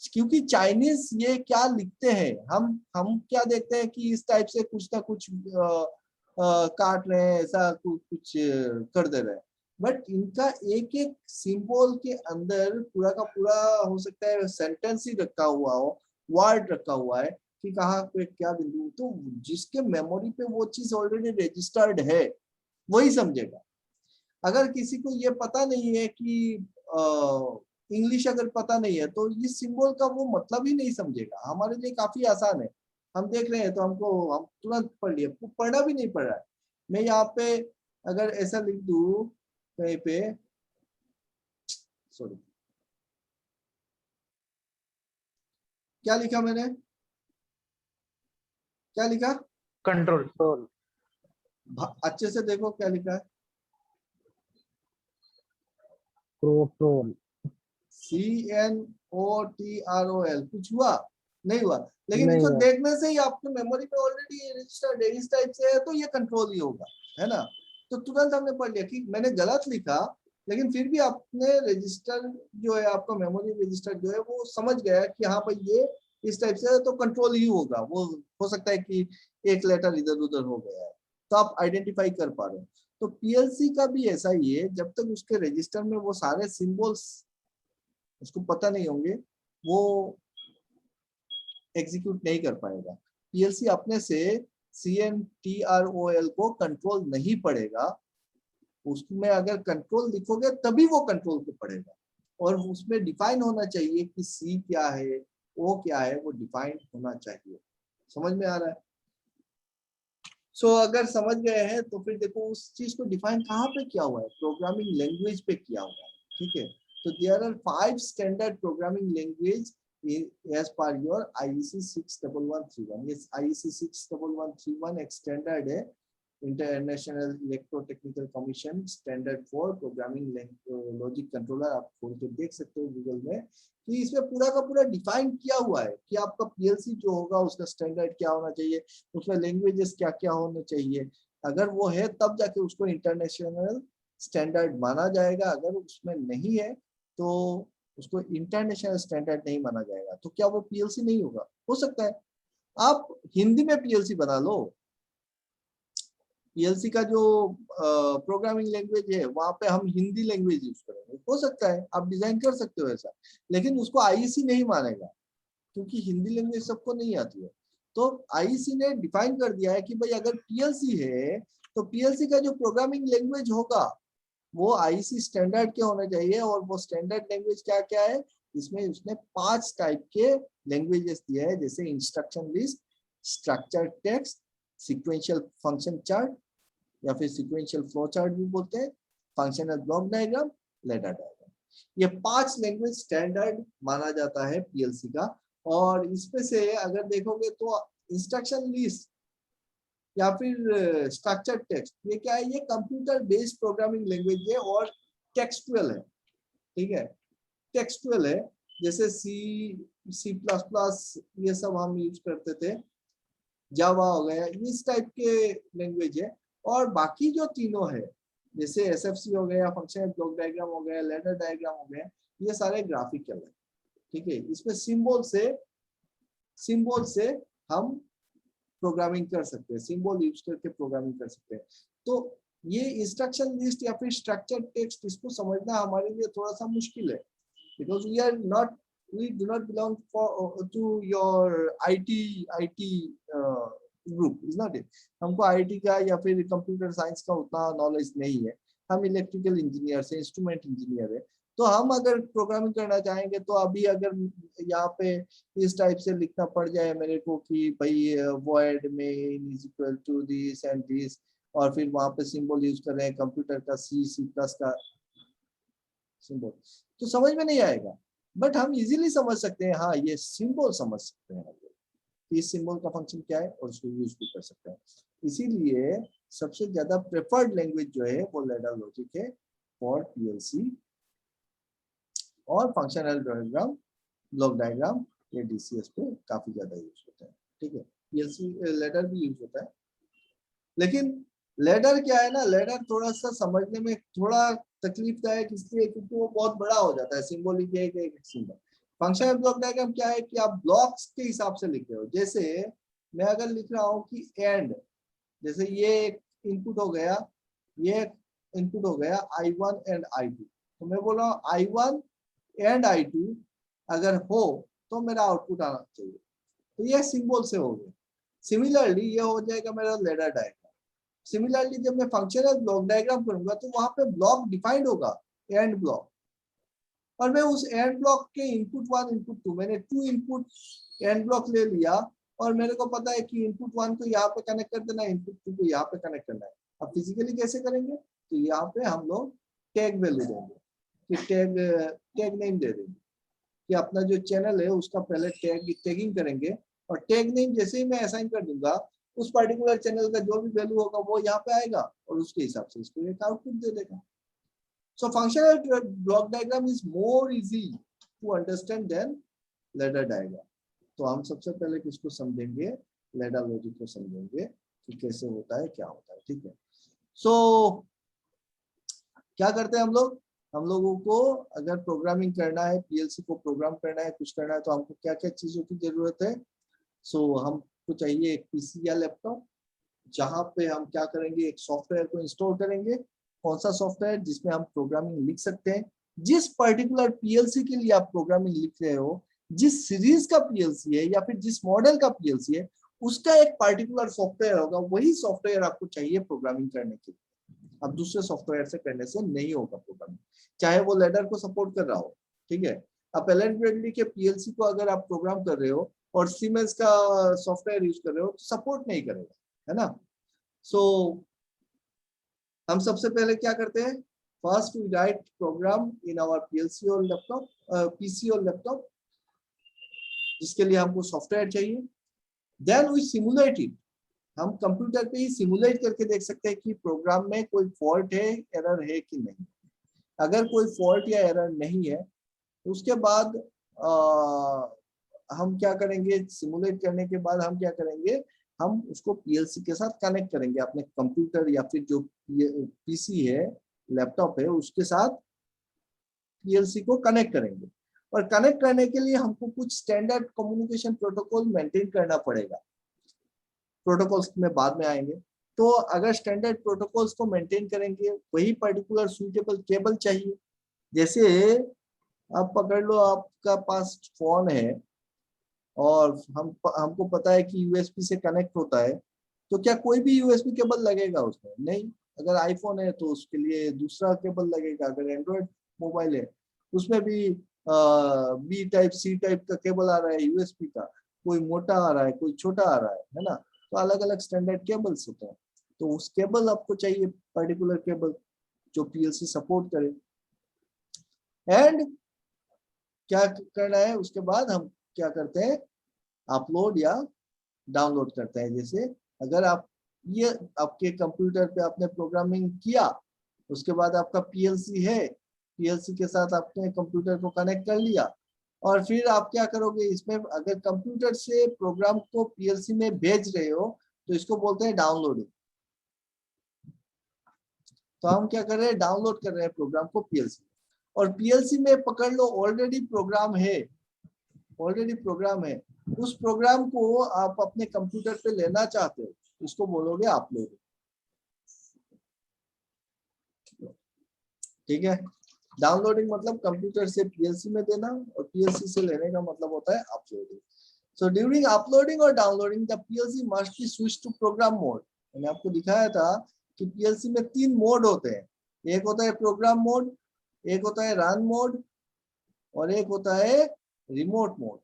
क्योंकि चाइनीज ये क्या लिखते हैं, हम क्या देखते हैं कि इस टाइप से कुछ ना कुछ काट रहे हैं, ऐसा कुछ कर दे रहे हैं। बट इनका एक एक सिंबल के अंदर पूरा का पूरा हो सकता है सेंटेंस ही रखा हुआ हो, वर्ड रखा हुआ है कि कहाँ पे क्या बिंदु। तो जिसके मेमोरी पे वो चीज ऑलरेडी रजिस्टर्ड है वही समझेगा। अगर किसी को ये पता नहीं है कि इंग्लिश अगर पता नहीं है तो इस सिंबल का वो मतलब ही नहीं समझेगा। हमारे लिए काफी आसान है, हम देख रहे हैं तो हम तुरंत पढ़ लिए, पढ़ना भी नहीं पड़ रहा है। मैं यहाँ पे अगर ऐसा लिख दूं कहीं पे, सॉरी क्या लिखा मैंने, क्या लिखा, कंट्रोल। अच्छे से देखो क्या लिखा है, प्रोटोल। CNOTROL। कुछ हुआ नहीं हुआ, लेकिन नहीं इसको हुआ। देखने से ही आपके मेमोरी में ऑलरेडी रजिस्टर्ड है, इस टाइप से है तो ये कंट्रोल ही होगा, है ना। तो तुरंत हमने पढ़ लिया कि मैंने गलत लिखा, लेकिन फिर भी आपने रजिस्टर जो है, आपका मेमोरी रजिस्टर जो है वो समझ गया कि हाँ भाई ये इस टाइप से है तो कंट्रोल ही होगा। वो हो सकता है कि एक लेटर इधर उधर हो गया है, तो आप आइडेंटिफाई कर पा रहे हो। तो पीएलसी का भी ऐसा ही है, जब तक उसके रजिस्टर में वो सारे सिंबल्स उसको पता नहीं होंगे वो एग्जीक्यूट नहीं कर पाएगा। पीएलसी अपने से CNTROL को कंट्रोल नहीं पड़ेगा, उसमें अगर कंट्रोल लिखोगे तभी वो कंट्रोल को पढ़ेगा, और उसमें डिफाइन होना चाहिए कि सी क्या है, ओ क्या है, वो डिफाइन होना चाहिए। समझ में आ रहा है? अगर समझ गए हैं तो फिर देखो उस चीज को डिफाइन कहाँ पे किया हुआ है, प्रोग्रामिंग लैंग्वेज पे किया हुआ है। ठीक है, तो there are 5 standard programming language as per your IEC 61131। ये IEC 61131 एक स्टैंडर्ड है, international electrotechnical commission standard for programming logic controller. आप खोल के देख सकते हो गूगल में कि इसमें पूरा का पूरा डिफाइन किया हुआ है कि आपका पीएलसी जो होगा उसका स्टैंडर्ड क्या होना चाहिए, उसमें लैंग्वेजेस क्या क्या होने चाहिए। अगर वो है तब जाके उसको इंटरनेशनल स्टैंडर्ड माना जाएगा, अगर उसमें नहीं है तो उसको इंटरनेशनल स्टैंडर्ड नहीं माना जाएगा। तो क्या वो पीएलसी नहीं होगा? हो सकता है। आप हिंदी में पीएलसी बना लो, पीएलसी का जो प्रोग्रामिंग लैंग्वेज है वहां पे हम हिंदी लैंग्वेज यूज करेंगे, हो सकता है, आप डिजाइन कर सकते हो ऐसा, लेकिन उसको आईईसी नहीं मानेगा क्योंकि हिंदी लैंग्वेज सबको नहीं आती है। तो आईईसी ने डिफाइन कर दिया है कि भाई अगर पीएलसी है तो पीएलसी का जो प्रोग्रामिंग लैंग्वेज होगा वो आईईसी स्टैंडर्ड के होने चाहिए। और वो स्टैंडर्ड लैंग्वेज क्या क्या है, इसमें उसने 5 टाइप के लैंग्वेजेस दिए हैं, जैसे instruction list, structure text, sequential function chart या फिर सीक्वेंशियल फ्लो चार्ट भी बोलते हैं, functional block diagram, ladder diagram. ये 5 लैंग्वेज स्टैंडर्ड माना जाता है पीएलसी का। और इसमें से अगर देखोगे तो इंस्ट्रक्शन लिस्ट या फिर स्ट्रक्चर टेक्स्ट, ये क्या है, ये कंप्यूटर बेस्ड प्रोग्रामिंग लैंग्वेज है और टेक्सटुअल है। ठीक है, टेक्सटुअल है, जैसे C++ ये सब हम यूज करते थे, जावा हो गया, इस टाइप के लैंग्वेज है। और बाकी जो तीनों है जैसे एसएफसी हो गया, फंक्शनल ब्लॉक डायग्राम हो गया, लेडर डायग्राम हो गया, ये सारे ग्राफिकल है। ठीक है, इसमें सिंबल से हम प्रोग्रामिंग कर सकते हैं, सिंबल यूज करके प्रोग्रामिंग कर सकते हैं। तो ये इंस्ट्रक्शन लिस्ट या फिर स्ट्रक्चर टेक्स्ट, इसको समझना हमारे लिए थोड़ा सा मुश्किल है, because we do not belong to your IT group, is not it? हमको IT का या फिर कंप्यूटर साइंस का उतना नॉलेज नहीं है, हम इलेक्ट्रिकल इंजीनियर से, इंस्ट्रूमेंट इंजीनियर है। तो हम अगर प्रोग्रामिंग करना चाहेंगे तो अभी अगर यहाँ पे इस टाइप से लिखना पड़ जाए मेरे को कि भाई void main is equal to this and this, और फिर वहां पे सिंबल यूज कर रहे हैं कंप्यूटर का C++ का सिंबल, तो समझ में नहीं आएगा। बट हम इजीली समझ सकते हैं, हाँ ये सिंबल समझ सकते हैं, इस सिंबल का फंक्शन क्या है और उसको यूज भी कर सकते हैं। इसीलिए सबसे ज्यादा प्रेफर्ड लैंग्वेज जो है वो लैडर लॉजिक है फॉर पीएलसी, और फंक्शनल डायग्राम, ब्लॉक डायग्राम, ये डीसीएस पे काफी ज्यादा यूज होता है। ठीक है, पीएलसी लैडर भी यूज होता है, लेकिन लैडर क्या है ना, लैडर थोड़ा सा समझने में थोड़ा तकलीफदायक इसलिए क्योंकि वो बहुत बड़ा हो जाता है, सिंबॉलिक है एक सिंबल। फंक्शनल ब्लॉक डायग्राम क्या है कि आप ब्लॉक्स के हिसाब से लिख रहे हो, जैसे मैं अगर लिख रहा हूँ कि एंड, जैसे ये एक इनपुट हो गया, ये इनपुट हो गया I1 एंड I2, तो मैं बोल रहा हूँ I1 एंड I2 अगर हो तो मेरा आउटपुट आना चाहिए, तो ये सिंबल से हो गया। सिमिलरली ये हो जाएगा मेरा लैडर डायग्राम। सिमिलरली जब मैं फंक्शनल ब्लॉक डायग्राम करूंगा तो वहां पे ब्लॉक डिफाइंड होगा, एंड ब्लॉक, और मैं उस एंड ब्लॉक के इनपुट 1 इनपुट 2, मैंने 2 इनपुट एंड ब्लॉक ले लिया, और मेरे को पता है कि इनपुट 1 को यहाँ पे कनेक्ट कर देना है, इनपुट 2 को यहाँ पे कनेक्ट करना है। अब फिजिकली कैसे करेंगे, तो यहाँ पे हम लोग टैग वैल्यू देंगे कि टैग नेम दे देंगे कि अपना जो चैनल है उसका पहले टैगिंग करेंगे, और टैग नेम जैसे ही मैं असाइन कर दूंगा उस पर्टिकुलर चैनल का जो भी वैल्यू होगा वो यहाँ पे आएगा और उसके हिसाब से इसको एक आउटपुट दे देगा। So functional block diagram is more easy to understand than ladder diagram. तो हम सबसे पहले किसको समझेंगे, लैडर लॉजिक को समझेंगे कि कैसे होता है, क्या होता है। ठीक है, सो क्या करते हैं हम लोगों को अगर प्रोग्रामिंग करना है, पीएलसी को प्रोग्राम करना है, कुछ करना है, तो हमको क्या क्या चीजों की जरूरत है। सो हमको चाहिए एक पीसी या लैपटॉप, जहां पे हम क्या करेंगे, एक सॉफ्टवेयर को इंस्टॉल करेंगे। कौन सा सॉफ्टवेयर, जिसमें हम प्रोग्रामिंग लिख सकते हैं, जिस पर्टिकुलर पीएलसी के लिए आप प्रोग्रामिंग लिख रहे हो, जिस सीरीज का पीएलसी है या फिर जिस मॉडल का पीएलसी है, उसका एक पर्टिकुलर सॉफ्टवेयर होगा, वही सॉफ्टवेयर आपको चाहिए प्रोग्रामिंग करने के लिए। अब दूसरे सॉफ्टवेयर से करने से नहीं होगा प्रोग्रामिंग, चाहे वो लैडर को सपोर्ट कर रहा हो, ठीक है। आप एलन ब्रैडली के पीएलसी को अगर आप प्रोग्राम कर रहे हो और सीमेंस का सॉफ्टवेयर यूज कर रहे हो, तो सपोर्ट नहीं करेगा, है ना। सो हम सबसे पहले क्या करते हैं, first we write program in our PLC और लैपटॉप, पीसी और लैपटॉप, जिसके लिए हमको सॉफ्टवेयर चाहिए। देन वी सिमुलेट इट, हम कंप्यूटर पे ही सिमुलेट करके देख सकते हैं कि प्रोग्राम में कोई फॉल्ट है, एरर है कि नहीं। अगर कोई फॉल्ट या एरर नहीं है, तो उसके बाद हम क्या करेंगे, सिमुलेट करने के बाद हम क्या करेंगे, हम उसको पीएलसी के साथ कनेक्ट करेंगे, अपने कंप्यूटर या फिर जो पीसी है, लैपटॉप है, उसके साथ पीएलसी को कनेक्ट करेंगे। और कनेक्ट करने के लिए हमको कुछ स्टैंडर्ड कम्युनिकेशन प्रोटोकॉल मेंटेन करना पड़ेगा, प्रोटोकॉल्स में बाद में आएंगे। तो अगर स्टैंडर्ड प्रोटोकॉल्स को मेंटेन करेंगे, वही पर्टिकुलर सूटेबल केबल चाहिए। जैसे आप पकड़ लो, आपका पास फोन है और हमको पता है कि यूएसबी से कनेक्ट होता है, तो क्या कोई भी यूएसबी केबल लगेगा उसमें? नहीं। अगर आईफोन है तो उसके लिए दूसरा केबल लगेगा, अगर एंड्रॉयड मोबाइल है उसमें भी बी टाइप सी टाइप का केबल आ रहा है यूएसबी का, कोई मोटा आ रहा है, कोई छोटा आ रहा है ना। तो अलग अलग स्टैंडर्ड केबल्स होते हैं, तो उस केबल आपको चाहिए, पर्टिकुलर केबल जो पीएलसी सपोर्ट करे। एंड क्या करना है, उसके बाद हम क्या करते हैं, अपलोड या डाउनलोड करते हैं। जैसे अगर आप ये आपके कंप्यूटर पे आपने प्रोग्रामिंग किया, उसके बाद आपका पीएलसी है, पीएलसी के साथ आपने कंप्यूटर को कनेक्ट कर लिया, और फिर आप क्या करोगे, इसमें अगर कंप्यूटर से प्रोग्राम को पीएलसी में भेज रहे हो तो इसको बोलते हैं डाउनलोडिंग। तो हम क्या कर रहे हैं, डाउनलोड कर रहे हैं प्रोग्राम को पीएलसी, और पीएलसी में पकड़ लो ऑलरेडी प्रोग्राम है, ऑलरेडी प्रोग्राम है, उस प्रोग्राम को आप अपने कंप्यूटर पे लेना चाहते हो, इसको बोलोगे अपलोड, ठीक है। डाउनलोडिंग मतलब कंप्यूटर से पीएलसी में देना, और पीएलसी से लेने का मतलब होता है अपलोडिंग। सो ड्यूरिंग अपलोडिंग और downloading the PLC must be switch to program mode. मैंने आपको दिखाया था कि पीएलसी में 3 मोड होते हैं, एक होता है प्रोग्राम मोड, एक होता है रन मोड, और एक होता है रिमोट मोड।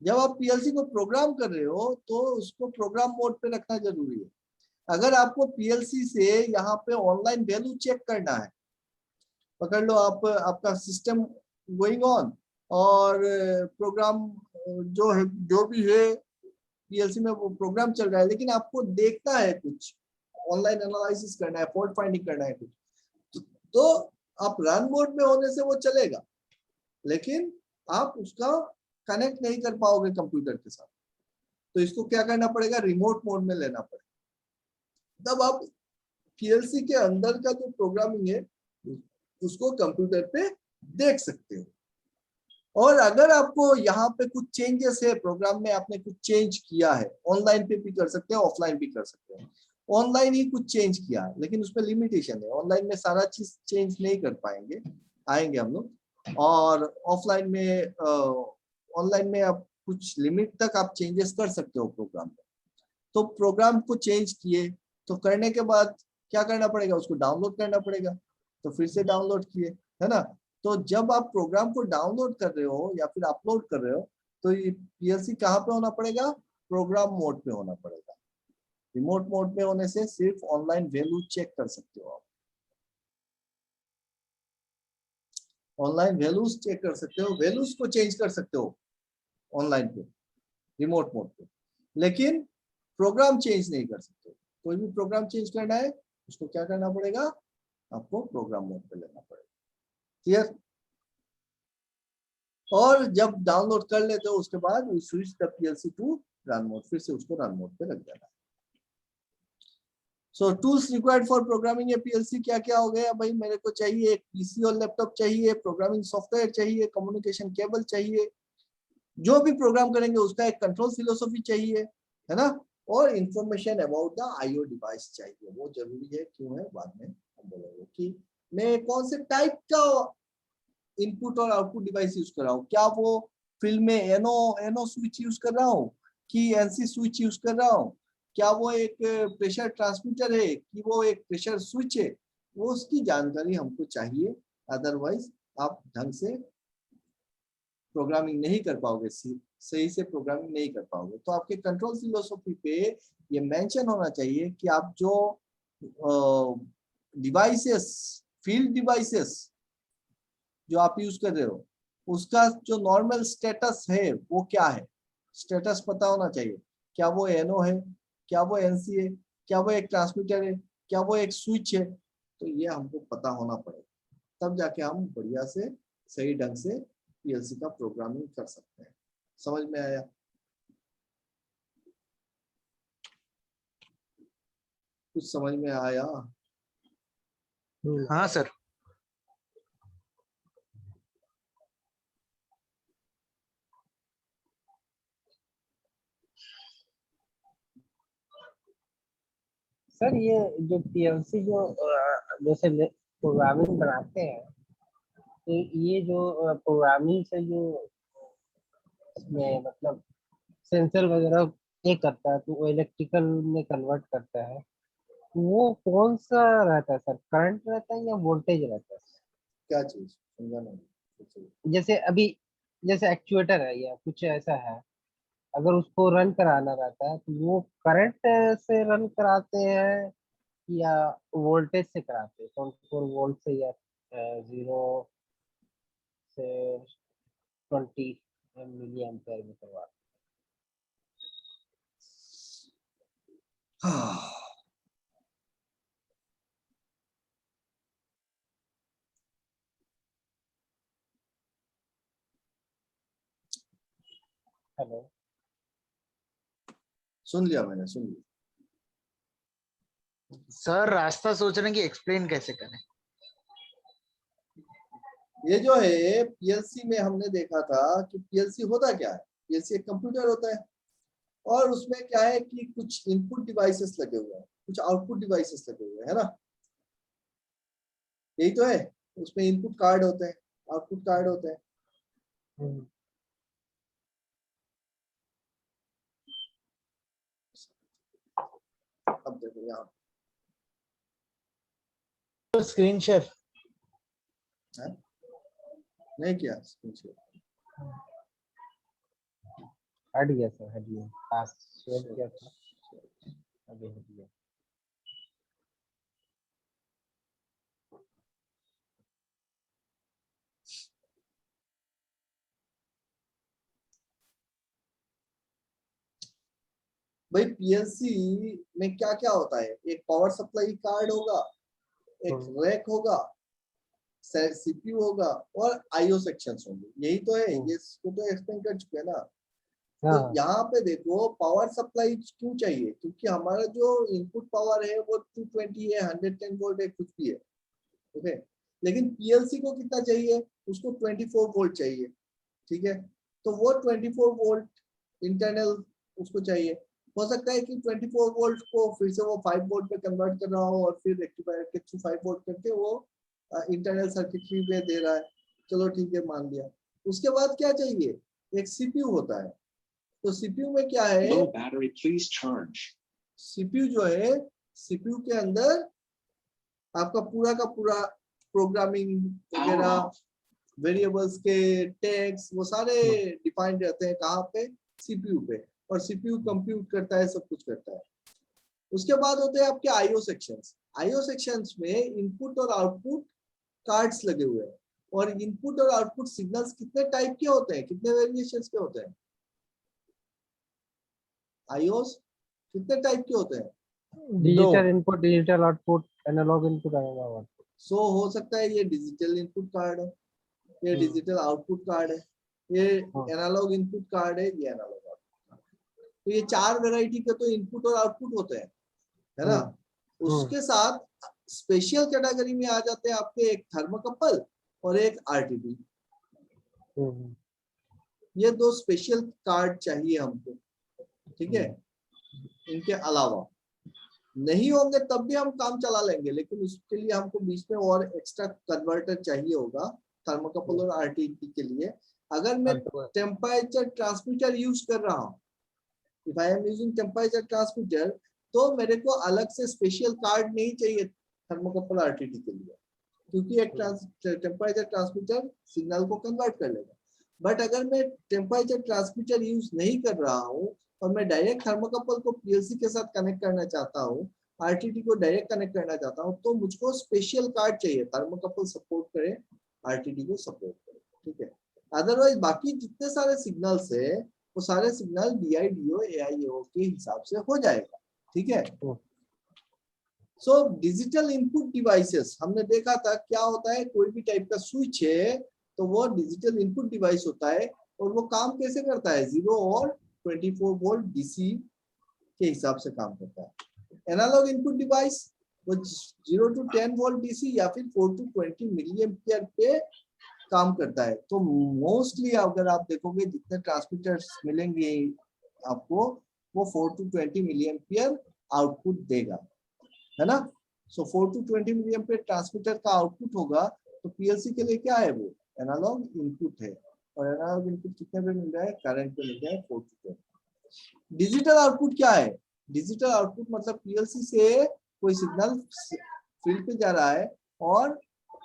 जब आप पीएलसी को प्रोग्राम कर रहे हो तो उसको प्रोग्राम मोड पे रखना जरूरी है। अगर आपको पीएलसी से यहाँ पे ऑनलाइन वैल्यू चेक करना है, पकड़ लो आप, आपका सिस्टम गोइंग ऑन और प्रोग्राम जो है, जो भी है पीएलसी में वो प्रोग्राम चल रहा है, लेकिन आपको देखना है कुछ, ऑनलाइन एनालिसिस करना है, फॉल्ट फाइंडिंग करना है कुछ, तो आप रन मोड में होने से वो चलेगा, लेकिन आप उसका कनेक्ट नहीं कर पाओगे कंप्यूटर के साथ। तो इसको क्या करना पड़ेगा, रिमोट मोड में लेना पड़ेगा। तब आप पीएलसी के अंदर का जो प्रोग्रामिंग है उसको कंप्यूटर पे देख सकते हो। और अगर आपको यहाँ पे कुछ चेंजेस है प्रोग्राम में, आपने कुछ चेंज किया है, ऑनलाइन पे भी कर सकते हैं, ऑफलाइन भी कर सकते हैं। ऑनलाइन ही कुछ चेंज किया है, लेकिन उसमें लिमिटेशन है, ऑनलाइन में सारा चीज चेंज नहीं कर पाएंगे, आएंगे हम लोग। और ऑफलाइन में ऑनलाइन में आप कुछ लिमिट तक आप चेंजेस कर सकते हो प्रोग्राम में। तो प्रोग्राम को चेंज किए, तो करने के बाद क्या करना पड़ेगा, उसको डाउनलोड करना पड़ेगा, तो फिर से डाउनलोड किए, है ना। तो जब आप प्रोग्राम को डाउनलोड कर रहे हो या फिर अपलोड कर रहे हो, तो ये पीएलसी कहाँ पे होना पड़ेगा, प्रोग्राम मोड पे होना पड़ेगा। रिमोट मोड पे होने से सिर्फ ऑनलाइन वैल्यू चेक कर सकते हो आप, ऑनलाइन वैल्यूज चेक कर सकते हो, वैल्यूज को चेंज कर सकते हो ऑनलाइन पे, रिमोट मोड पे, लेकिन प्रोग्राम चेंज नहीं कर सकते। कोई भी प्रोग्राम चेंज करना है उसको क्या करना पड़ेगा, आपको प्रोग्राम मोड पे लेना पड़ेगा, क्लियर। और जब डाउनलोड कर लेते हो उसके बाद switch the PLC to run mode, फिर से उसको रन मोड पे रख देना है। So tools required for programming a PLC क्या क्या हो गया भाई, मेरे को चाहिए एक पीसी और लैपटॉप चाहिए, प्रोग्रामिंग सॉफ्टवेयर चाहिए, कम्युनिकेशन केबल चाहिए, जो भी प्रोग्राम करेंगे उसका एक कंट्रोल फिलोसॉफी चाहिए, है ना, और information about the IO device चाहिए। वो जरूरी है, क्यों है बाद में हम बोलेंगे कि मैं कौन से टाइप का इनपुट और आउटपुट डिवाइस यूज कर रहा हूँ, क्या वो फील्ड में एनो स्विच यूज कर रहा हूँ कि एनसी स्विच यूज कर रहा हूँ, क्या वो एक प्रेशर ट्रांसमीटर है कि वो एक प्रेशर स्विच है, वो उसकी जानकारी हमको चाहिए। अदरवाइज आप ढंग से प्रोग्रामिंग नहीं कर पाओगे, सही से प्रोग्रामिंग नहीं कर पाओगे। तो आपके कंट्रोल फिलोसफी पे ये मेंशन होना चाहिए कि आप जो डिवाइसेस, फील्ड डिवाइसेस जो आप यूज कर रहे हो, उसका जो नॉर्मल स्टेटस है वो क्या है, स्टेटस पता होना चाहिए। क्या वो एनओ है, क्या वो एनसी है, क्या वो एक ट्रांसमीटर है, क्या वो एक स्विच है, तो ये हमको पता होना पड़ेगा। तब जाके हम बढ़िया से सही ढंग से पीएलसी का प्रोग्रामिंग कर सकते हैं। समझ में आया? कुछ समझ में आया? हाँ सर। सर ये जो पीएलसी जो जैसे प्रोग्रामिंग बनाते हैं, तो ये जो प्रोग्रामिंग से जो इसमें मतलब सेंसर वगैरह ये करता है, तो वो इलेक्ट्रिकल में कन्वर्ट करता है, वो कौन सा रहता है सर, करंट रहता है या वोल्टेज रहता है? क्या चीज समझा नहीं? जैसे अभी जैसे एक्चुएटर है या कुछ ऐसा है, अगर उसको रन कराना रहता है तो वो करंट से रन कराते हैं या वोल्टेज से कराते हैं, 24 वोल्ट से या 0 से 20 मिली एम्पेयर में करवाते हाँ, हैं। हेलो। सुन लिया मैंने, सुन लिया। सर रास्ता सोच रहे हैं कि एक्सप्लेन कैसे करें। ये जो है पीएलसी में हमने देखा था कि पीएलसी होता क्या है, पीएलसी एक कंप्यूटर होता है और उसमें क्या है कि कुछ इनपुट डिवाइसेस लगे हुए हैं, कुछ आउटपुट डिवाइसेस लगे हुए हैं, है ना? यही तो है। उसमें इनपुट कार्ड होते हैं, आउटपुट कार्ड होते हैं। अब देखो यहाँ स्क्रीन शेयर है? नहीं किया screen share? हट गया सर, हट गया, पास शेयर किया था, अभी हट गया। भाई पीएलसी में क्या क्या होता है, एक पावर सप्लाई कार्ड होगा, एक रैक होगा, सीपीयू होगा और आईओ सेक्शंस होंगे। यही तो है, ये इसको तो एक्सप्लेन कर चुके हैं ना। तो हाँ यहाँ पे देखो पावर सप्लाई क्यों चाहिए, क्योंकि हमारा जो इनपुट पावर है वो 220 है, 110 वोल्ट है, कुछ भी है, ठीक है। लेकिन पीएलसी को कितना चाहिए, उसको 24 वोल्ट चाहिए, ठीक है। तो वो 24 वोल्ट इंटरनल उसको चाहिए। हो सकता है कि 24 वोल्ट को फिर से वो 5 वोल्ट पे कन्वर्ट कर रहा हो और फिर रेक्टिफायर के थ्रू 5 वोल्ट करके वो इंटरनल सर्किटरी में दे रहा है। चलो ठीक है, मान लिया। उसके बाद क्या चाहिए, एक सीपीयू होता है। तो सीपीयू में क्या है, सीपीयू जो है, सीपीयू के अंदर आपका पूरा का पूरा प्रोग्रामिंग वगैरह, वेरिएबल्स के टैग्स, वो सारे डिफाइंड रहते हैं कहाँ पे, सीपीयू पे। और सीपीयू कंप्यूट करता है, सब कुछ करता है। उसके बाद होते हैं आपके आईओ सेक्शंस। आईओ सेक्शंस में इनपुट और आउटपुट कार्ड्स लगे हुए हैं। और इनपुट और आउटपुट सिग्नल्स कितने टाइप के होते हैं, कितने वेरिएशंस के होते हैं, आईओस कितने टाइप के होते हैं? Digital input, digital output, analogue input, analogue output. So हो सकता है ये डिजिटल इनपुट कार्ड है, ये डिजिटल आउटपुट कार्ड है, ये एनालॉग इनपुट कार्ड है, ये एनालॉग आउटपुट कार्ड है। तो ये 4 वैरायटी के तो इनपुट और आउटपुट होते हैं, है ना। उसके साथ स्पेशल कैटेगरी में आ जाते हैं आपके एक थर्मोकपल और एक आरटीडी। ये 2 स्पेशल कार्ड चाहिए हमको, ठीक है। इनके अलावा नहीं होंगे तब भी हम काम चला लेंगे, लेकिन उसके लिए हमको बीच में और एक्स्ट्रा कन्वर्टर चाहिए होगा थर्मोकपल और आरटीडी के लिए। अगर मैं टेम्परेचर ट्रांसमीटर यूज कर रहा हूँ, if I am using temperature transmitter, तो मेरे को अलग से स्पेशल कार्ड नहीं चाहिए थर्मोकपल आरटीडी के लिए, क्योंकि एक टेम्परेचर ट्रांसमीटर सिग्नल को कन्वर्ट कर लेगा। बट अगर मैं टेम्परेचर ट्रांसमीटर यूज नहीं कर रहा हूँ और मैं डायरेक्ट थर्मोकपल को पीएलसी के साथ कनेक्ट करना चाहता हूँ, आरटीडी को डायरेक्ट कनेक्ट करना चाहता हूँ, तो मुझको स्पेशल कार्ड चाहिए, थर्मोकपल सपोर्ट करे, आरटीडी को सपोर्ट करे, ठीक है। अदरवाइज बाकी जितने सारे सिग्नल्स है वो सारे सिग्नल DIDO AIO के हिसाब से हो जाएगा, ठीक है। सो डिजिटल इनपुट डिवाइसेस हमने देखा था क्या होता है, कोई भी टाइप का स्विच है तो वो डिजिटल इनपुट डिवाइस होता है, और वो काम कैसे करता है, 0 और 24 वोल्ट DC के हिसाब से काम करता है। एनालॉग इनपुट डिवाइस वो 0 to 10 वोल्ट DC या फिर 4 to 20 मिली एम्पियर पे काम करता है। तो मोस्टली अगर आप देखोगे जितने ट्रांसमीटर्स मिलेंगे आपको, वो 4 to 20 मिली एम्पियर आउटपुट देगा, है ना। सो 4 to 20 मिली एम्पियर ट्रांसमीटर का आउटपुट होगा, तो पीएलसी के लिए क्या है, वो एनालॉग इनपुट है, और एनालॉग इनपुट कितने पे मिल रहा है, करंट पे मिल रहा है 4 to 20। डिजिटल आउटपुट क्या है, डिजिटल आउटपुट मतलब पीएलसी से कोई सिग्नल फील्ड पे जा रहा है, और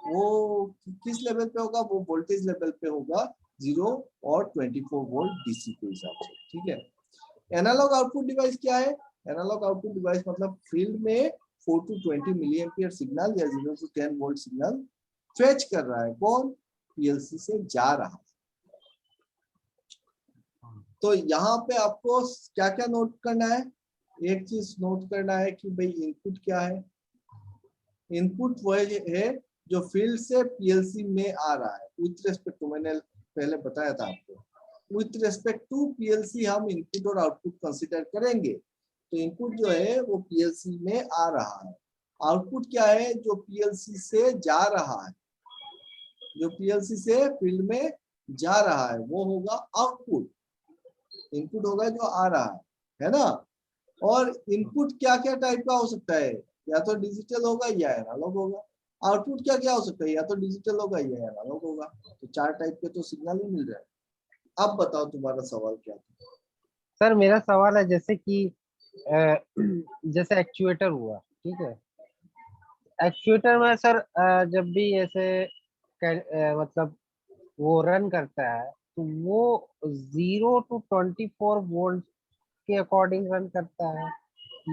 वो किस लेवल पे होगा, वो वोल्टेज लेवल पे होगा, 0 और 24 वोल्ट DC के हिसाब से, ठीक है। एनालॉग आउटपुट डिवाइस क्या है, एनालॉग आउटपुट डिवाइस मतलब फील्ड में 4 to 20 मिली एम्पियर सिग्नल या 0 to 10 वोल्ट सिग्नल फेच कर रहा है, कौन, पीएलसी से जा रहा है। तो यहाँ पे आपको क्या क्या नोट करना है, एक चीज नोट करना है कि भाई इनपुट क्या है, इनपुट वो है जो फील्ड से पीएलसी में आ रहा है विथ रेस्पेक्ट टू, मैंने पहले बताया था आपको, विथ रेस्पेक्ट टू पीएलसी हम इनपुट और आउटपुट कंसीडर करेंगे। तो इनपुट जो है वो पीएलसी में आ रहा है, आउटपुट क्या है, जो पीएलसी से जा रहा है, जो पीएलसी से फील्ड में जा रहा है वो होगा आउटपुट, इनपुट होगा जो आ रहा है ना। और इनपुट क्या क्या टाइप का हो सकता है, या तो डिजिटल होगा या एनालॉग होगा। आउटपुट क्या क्या हो सकता है, या तो डिजिटल होगा या एनालॉग होगा। तो 4 टाइप के तो सिग्नल ही मिल रहे हैं। अब बताओ तुम्हारा सवाल क्या था। सर मेरा सवाल है जैसे कि जैसे एक्चुएटर हुआ, ठीक है, एक्चुएटर में सर जब भी ऐसे मतलब वो रन करता है तो वो 0 to 24 वोल्ट के अकॉर्डिंग रन करता है,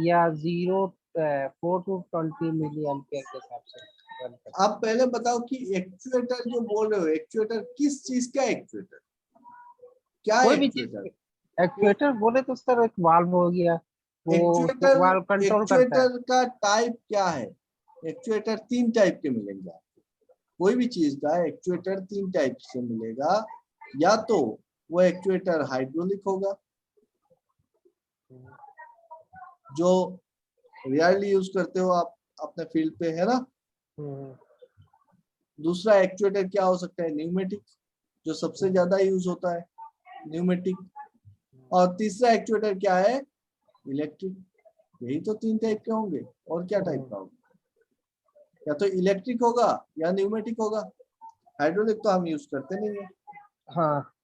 या 4 to 20 मिली एम्पियर के हिसाब से रन करता आप पहले बताओ कि एक्चुएटर जो बोल रहे हो, एक्चुएटर किस चीज का एक्चुएटर, क्या है। है कोई भी चीज एक्चुएटर। एक्चुएटर बोले तो सर एक वाल्व हो गया, वो उसको एक्चुएटर, वाल्व कंट्रोल करता है। एक्चुएटर का टाइप क्या है, एक्चुएटर 3 टाइप के मिलेंगे आपको। कोई भी चीज का एक्चुएटर 3 टाइप से मिलेगा, या तो वो एक्चुएटर हाइड्रोलिक होगा जो रियरली यूज करते हो आप अपने फील्ड पे, है ना। दूसरा एक्चुएटर क्या हो सकता है, न्यूमेटिक, जो सबसे ज्यादा यूज होता है, न्यूमेटिक। और तीसरा एक्चुएटर क्या है, इलेक्ट्रिक। यही तो 3 टाइप के होंगे, और क्या टाइप का होगा, या तो इलेक्ट्रिक होगा या न्यूमेटिक होगा। हाइड्रोलिक तो हम यूज करते नहीं है, हाँ,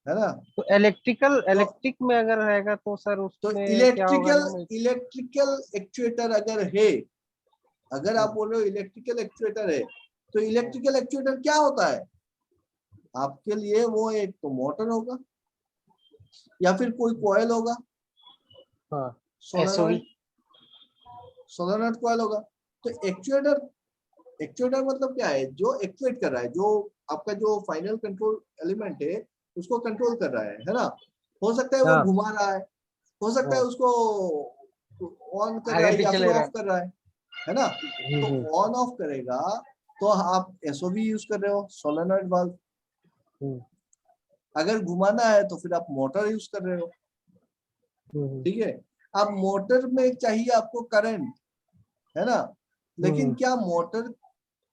है ना। तो इलेक्ट्रिक में अगर रहेगा तो सर तो उसमें क्या होगा ना। इलेक्ट्रिकल एक्चुएटर अगर है, अगर आप बोल रहे हो इलेक्ट्रिकल एक्चुएटर है, तो इलेक्ट्रिकल एक्चुएटर क्या होता है आपके लिए, वो एक तो मोटर होगा या फिर कोई कॉइल होगा, हाँ, सोलेनॉइड, सोलेनॉइड कॉइल होगा। तो एक्चुएटर मतलब क्या है, जो एक्चुएट कर रहा है, जो आपका जो फाइनल कंट्रोल एलिमेंट है उसको कंट्रोल कर रहा है ना। हो सकता है वो हाँ, घुमा रहा है, हो सकता है हाँ, उसको ऑन कर रहा आगे है या पीछे फिर ले रहा ऑफ कर रहा है ना। है। तो ऑन ऑफ करेगा तो आप एसओवी यूज कर रहे हो, सोलेनॉइड वाल्व। हम्म, अगर घुमाना है तो फिर आप मोटर यूज कर रहे हो, ठीक है। अब मोटर में चाहिए आपको करंट, है ना, लेकिन क्या मोटर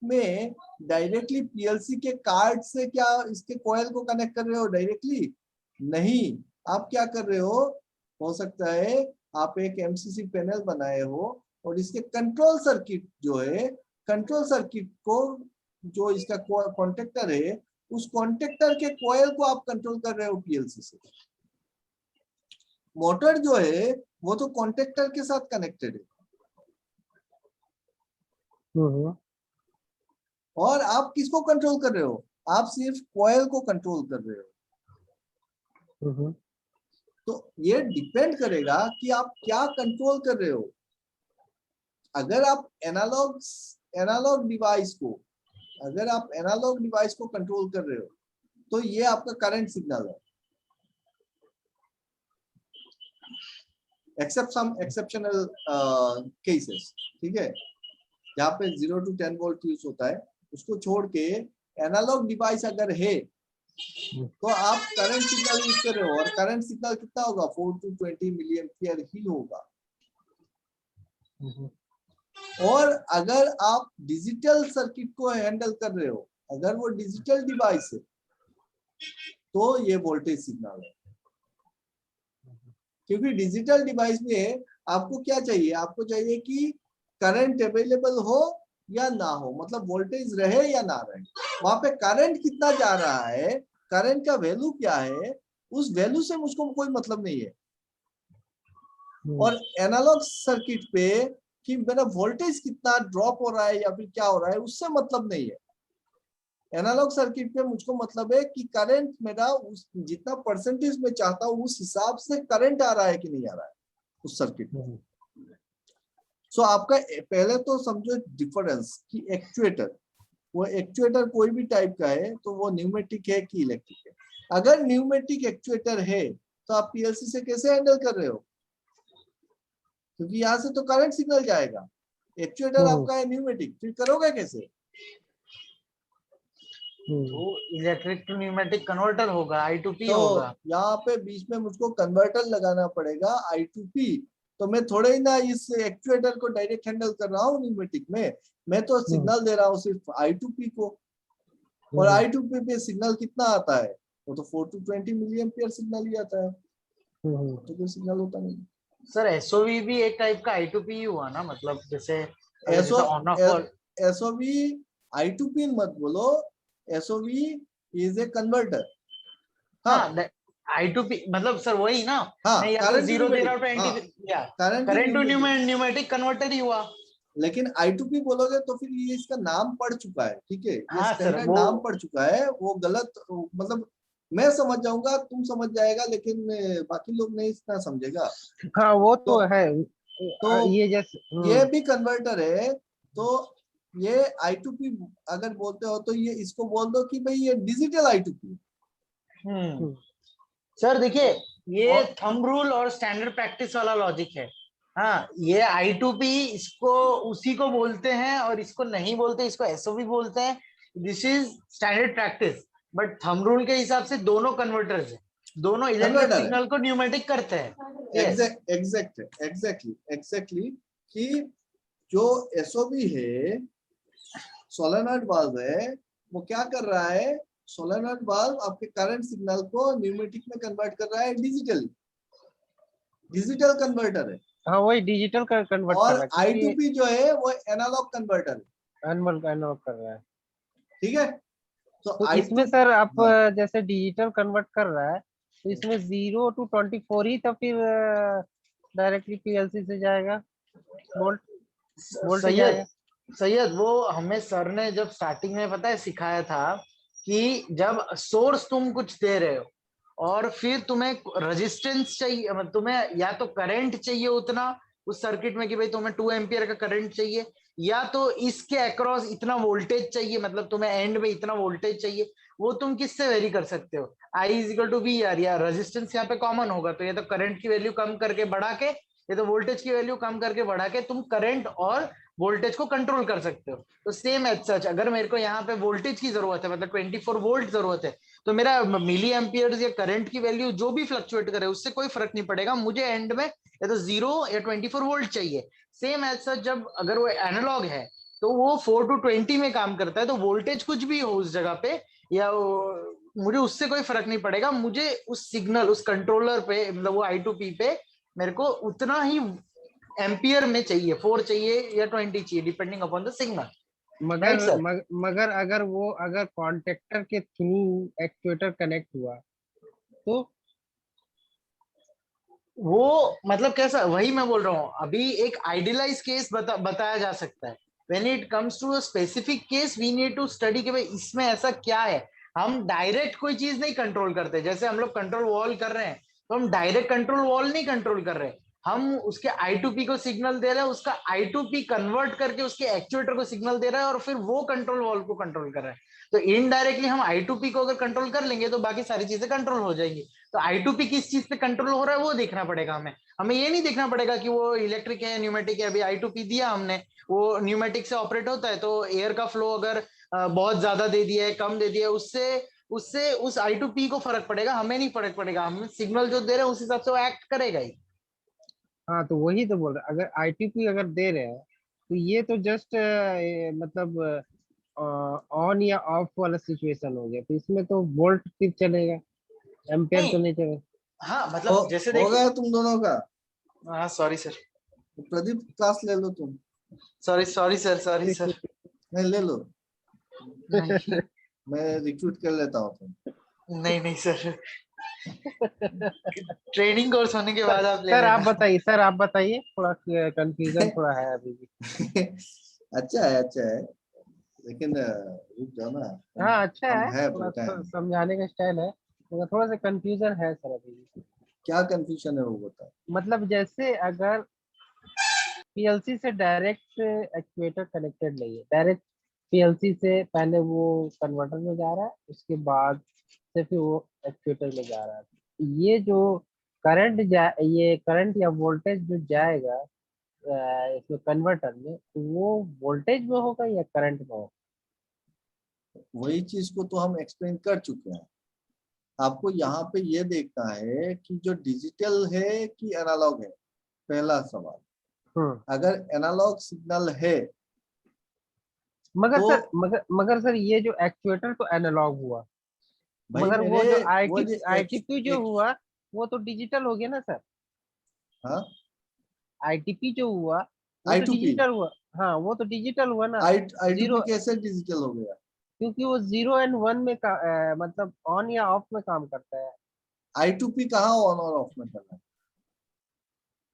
में डायरेक्टली पीएलसी के कार्ड से क्या इसके कॉइल को कनेक्ट कर रहे हो डायरेक्टली, नहीं। आप क्या कर रहे हो सकता है आप एक एमसीसी पैनल बनाए हो और इसके कंट्रोल सर्किट जो है, कंट्रोल सर्किट को जो इसका कॉन्टेक्टर है, उस कॉन्टेक्टर के कॉइल को आप कंट्रोल कर रहे हो पीएलसी से। मोटर जो है वो तो कॉन्टेक्टर के साथ कनेक्टेड है, और आप किसको कंट्रोल कर रहे हो? आप सिर्फ कॉइल को कंट्रोल कर रहे हो। तो ये डिपेंड करेगा कि आप क्या कंट्रोल कर रहे हो। अगर आप एनालॉग डिवाइस को कंट्रोल कर रहे हो तो ये आपका करंट सिग्नल है, एक्सेप्ट सम एक्सेप्शनल केसेस, ठीक है, जहाँ पे 0 to 10 वोल्ट यूज होता है। उसको छोड़ के एनालॉग डिवाइस अगर है तो आप करंट सिग्नल यूज कर रहे हो, और करंट सिग्नल कितना होगा? 4 to 20 मिली एम्पियर ही होगा। और अगर आप डिजिटल सर्किट को हैंडल कर रहे हो, अगर वो डिजिटल डिवाइस है तो ये वोल्टेज सिग्नल है, क्योंकि डिजिटल डिवाइस में आपको क्या चाहिए? आपको चाहिए कि करंट अवेलेबल हो या ना हो, मतलब वोल्टेज रहे या ना रहे। वहां पे करंट कितना जा रहा है, करंट का वैल्यू क्या है, उस वैल्यू से मुझको कोई मतलब नहीं है। और एनालॉग सर्किट पे कि मेरा वोल्टेज कितना ड्रॉप हो रहा है या फिर क्या हो रहा है, उससे मतलब नहीं है। एनालॉग सर्किट पे मुझको मतलब है कि करंट मेरा जितना परसेंटेज में चाहता हूँ उस हिसाब से करंट आ रहा है कि नहीं आ रहा है उस सर्किट में। सो आपका पहले तो समझो डिफरेंस कि एक्चुएटर कोई भी टाइप का है तो वो न्यूमेटिक है कि इलेक्ट्रिक है। अगर न्यूमेटिक एक्चुएटर है तो आप पीएलसी से कैसे हैंडल कर रहे हो? क्योंकि यहाँ से तो करंट सिग्नल जाएगा। एक्चुएटर आपका है न्यूमेटिक, फिर करोगे कैसे? तो इलेक्ट्रिक टू न्यूमेटिक कन्वर्टर होगा, I2P तो होगा। यहाँ पे बीच में मुझको कन्वर्टर लगाना पड़ेगा I2P। तो मैं थोड़े ही ना इस एक्चुएटर को डायरेक्ट हैंडल कर रहा हूँ न्यूमेटिक में, मैं तो सिग्नल दे रहा हूँ सिर्फ I2P को। और I2P पे सिग्नल कितना आता है? वो तो 4 to 20 मिली एम्पियर सिग्नल ही आता है, तो कोई सिग्नल होता नहीं। सर एसओवी भी एक टाइप का I2P ही हुआ ना, मतलब जैसे ऑन ऑफ एसओवी I2P मत बोलो, एसओवी इज ए कन्वर्टर। हाँ I2P मतलब सर वही ना। हाँ, या तो 0 दे रहा हूँ 20 या करंट टू न्यूमेटिक कन्वर्टर ही हुआ। लेकिन I2P बोलोगे तो फिर ये इसका नाम पड़ चुका है, ठीक है, ये हाँ स्टैंडर्ड नाम पड़ चुका है, वो गलत, मतलब मैं समझ जाऊंगा, तुम समझ जाएगा, लेकिन बाकी लोग नहीं इतना समझेगा। हाँ वो तो है। तो ये जैसे ये भी कन्वर्टर है, तो ये I2P अगर बोलते हो तो ये इसको बोल दो कि भाई ये डिजिटल I2P। सर देखिए ये थंब रूल और स्टैंडर्ड प्रैक्टिस वाला लॉजिक है। हाँ ये I2P इसको उसी को बोलते हैं और इसको नहीं बोलते, इसको एसओवी बोलते हैं। This is standard practice, but thumb rule के हिसाब से दोनों कन्वर्टर्स है, दोनों इलेक्ट्रिक सिग्नल को न्यूमेटिक करते हैं। एग्जैक्टली कि जो एसओवी है, सोलेनॉइड वाल्व है, वो क्या कर रहा है? सोलेनॉइड वाल्व आपके करंट सिग्नल को न्यूमेटिक में कन्वर्ट कर रहा है, डिजिटल कन्वर्टर है। हाँ वही डिजिटल कन्वर्ट कर रहा है। और I2P जो है वो एनालॉग कन्वर्टर है, एनालॉग कर रहा है, ठीक है। तो इसमें सर आप जैसे डिजिटल कन्वर्ट कर रहा है तो इसमें 0 to 24 ही तो फिर डायरेक्टली पीएलसी से जाएगा वोल्ट सैयद वो हमें सर ने जब स्टार्टिंग में पता है सिखाया था कि जब सोर्स तुम कुछ दे रहे हो और फिर तुम्हें रेजिस्टेंस चाहिए, तुम्हें या तो करंट चाहिए उतना उस सर्किट में कि भाई तुम्हें 2 एम्पियर का करंट चाहिए, या तो इसके अक्रॉस इतना वोल्टेज चाहिए, मतलब तुम्हें एंड में इतना वोल्टेज चाहिए, वो तुम किससे वेरी कर सकते हो? I = VR, या रेजिस्टेंस यहाँ पे कॉमन होगा, तो ये तो करंट की वैल्यू कम करके बढ़ा के, ये तो वोल्टेज की वैल्यू कम करके बढ़ा के तुम करंट और वोल्टेज को कंट्रोल कर सकते हो। तो सेम एज सच अगर मेरे को यहाँ पे वोल्टेज की जरूरत है, मतलब 24 वोल्ट जरूरत है, तो मेरा मिली एम्पियर्स या करंट की वैल्यू जो भी फ्लक्चुएट करे उससे कोई फर्क नहीं पड़ेगा, मुझे एंड में या तो 0 या 24 वोल्ट चाहिए। सेम एज सच जब अगर वो एनालॉग है तो वो 4 to 20 में काम करता है, तो वोल्टेज कुछ भी हो उस जगह पे या मुझे उससे कोई फर्क नहीं पड़ेगा, मुझे उस सिग्नल उस कंट्रोलर पे मतलब वो I2P पे मेरे को उतना ही एम्पियर में चाहिए, 4 चाहिए या 20 चाहिए, डिपेंडिंग अपॉन द सिग्नल। मगर सर मगर अगर कॉन्टेक्टर के थ्रू एक्चुएटर कनेक्ट हुआ तो वो मतलब कैसा, वही मैं बोल रहा हूँ, अभी एक आइडियलाइज केस बताया जा सकता है। When it comes to a specific case we need to study कि भाई इसमें ऐसा क्या है। हम डायरेक्ट कोई चीज नहीं कंट्रोल करते, जैसे हम लोग कंट्रोल वॉल कर रहे हैं तो हम डायरेक्ट कंट्रोल वॉल नहीं कंट्रोल कर रहे, हम उसके I2P को सिग्नल दे रहे हैं, उसका I2P कन्वर्ट करके उसके एक्चुएटर को सिग्नल दे रहा है और फिर वो कंट्रोल वॉल को कंट्रोल कर रहा है। तो इनडायरेक्टली हम I2P को अगर कंट्रोल कर लेंगे तो बाकी सारी चीजें कंट्रोल हो जाएंगी। तो I2P किस चीज से कंट्रोल हो रहा है वो देखना पड़ेगा हमें। हमें ये नहीं देखना पड़ेगा कि वो इलेक्ट्रिक है न्यूमेटिक है। अभी I2P दिया हमने, वो न्यूमेटिक से ऑपरेट होता है, तो एयर का फ्लो अगर बहुत ज्यादा दे दिया है, कम दे दिया है, उससे उससे उस I2P को फर्क पड़ेगा, हमें नहीं फर्क पड़ेगा। हम सिग्नल जो दे रहे हैं उस हिसाब से वो एक्ट करेगा ही। हाँ, तो वही तो बोल रहा, अगर आईटीपी अगर दे रहे हैं तो ये तो जस्ट मतलब ऑन या ऑफ वाला सिचुएशन हो गया, तो इसमें तो वोल्ट फिर चलेगा, एम्पेयर तो नहीं, नहीं चलेगा। हाँ मतलब जैसे हो देखिए, गया तुम दोनों का। हाँ सॉरी सर, प्रदीप क्लास ले लो तुम। Sorry sorry sir, sorry sir. नहीं ले लो, नहीं मैं रिक्रूट कर लेता हूँ तुम। नहीं नहीं सर, ट्रेनिंग कोर्स होने के बाद आप ले सर आप लेना। बताइए, सर आप बताइए, थोड़ा कंफ्यूजन थोड़ा है अभी भी। अच्छा है लेकिन रुक जाओ ना, हाँ अच्छा हम है, है थोड़ा टाइम। समझाने का स्टाइल है, मगर थोड़ा सा कंफ्यूजन है सर अभी भी। क्या कंफ्यूजन है वो बता। मतलब जैसे अगर पीएलसी से डायरेक्ट एक्चुएटर कनेक्टेड नहीं है, डायरेक्ट पीएलसी से पहले वो कन्वर्टर में जा रहा है, उसके बाद से फिर वो एक्चुएटर में जा रहा है। ये जो ये करंट या वोल्टेज जो जाएगा इसमें कन्वर्टर में, तो वो वोल्टेज में होगा या करंट में होगा? वही चीज को तो हम एक्सप्लेन कर चुके हैं। आपको यहाँ पे ये देखना है कि जो डिजिटल है कि एनालॉग है, पहला सवाल। अगर एनालॉग सिग्नल है मगर तो सर मगर सर ये जो एक्चुएटर तो एनालॉग हुआ, भाई मगर मेरे वो जो वो जो आईटीपी जो एक हुआ वो तो डिजिटल हो गया ना सर। हाँ आईटीपी जो हुआ वो तो I2P डिजिटल हुआ। हाँ वो तो डिजिटल हुआ ना। I2P जीरो, कैसे डिजिटल हो गया? क्योंकि वो 0 और 1 में मतलब ऑन या ऑफ में काम करता है। I2P कहाँ ऑन और ऑफ में कर रहा है?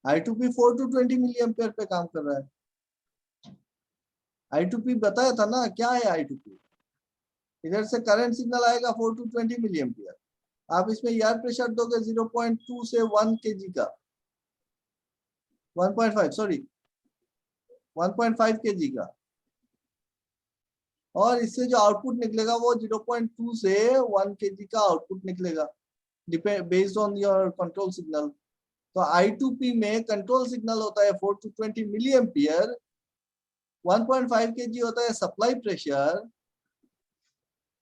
I2P 4 to 20 मिली एम्पेयर पे काम कर रहा है। I2P बताया था ना क्या है I2P। इधर से करंट सिग्नल आएगा 4 to 20 मिली एम्पियर। आप इसमें एयर प्रेशर दोगे 0.2 से 1 kg का, 1.5 सॉरी 1.5 kg का, और इससे जो आउटपुट निकलेगा वो 0.2 से 1 kg का आउटपुट निकलेगा, based on your control signal. तो I2P में कंट्रोल सिग्नल होता है 4 to 20 मिली एम्पियर, 1.5 kg होता है सप्लाई प्रेशर,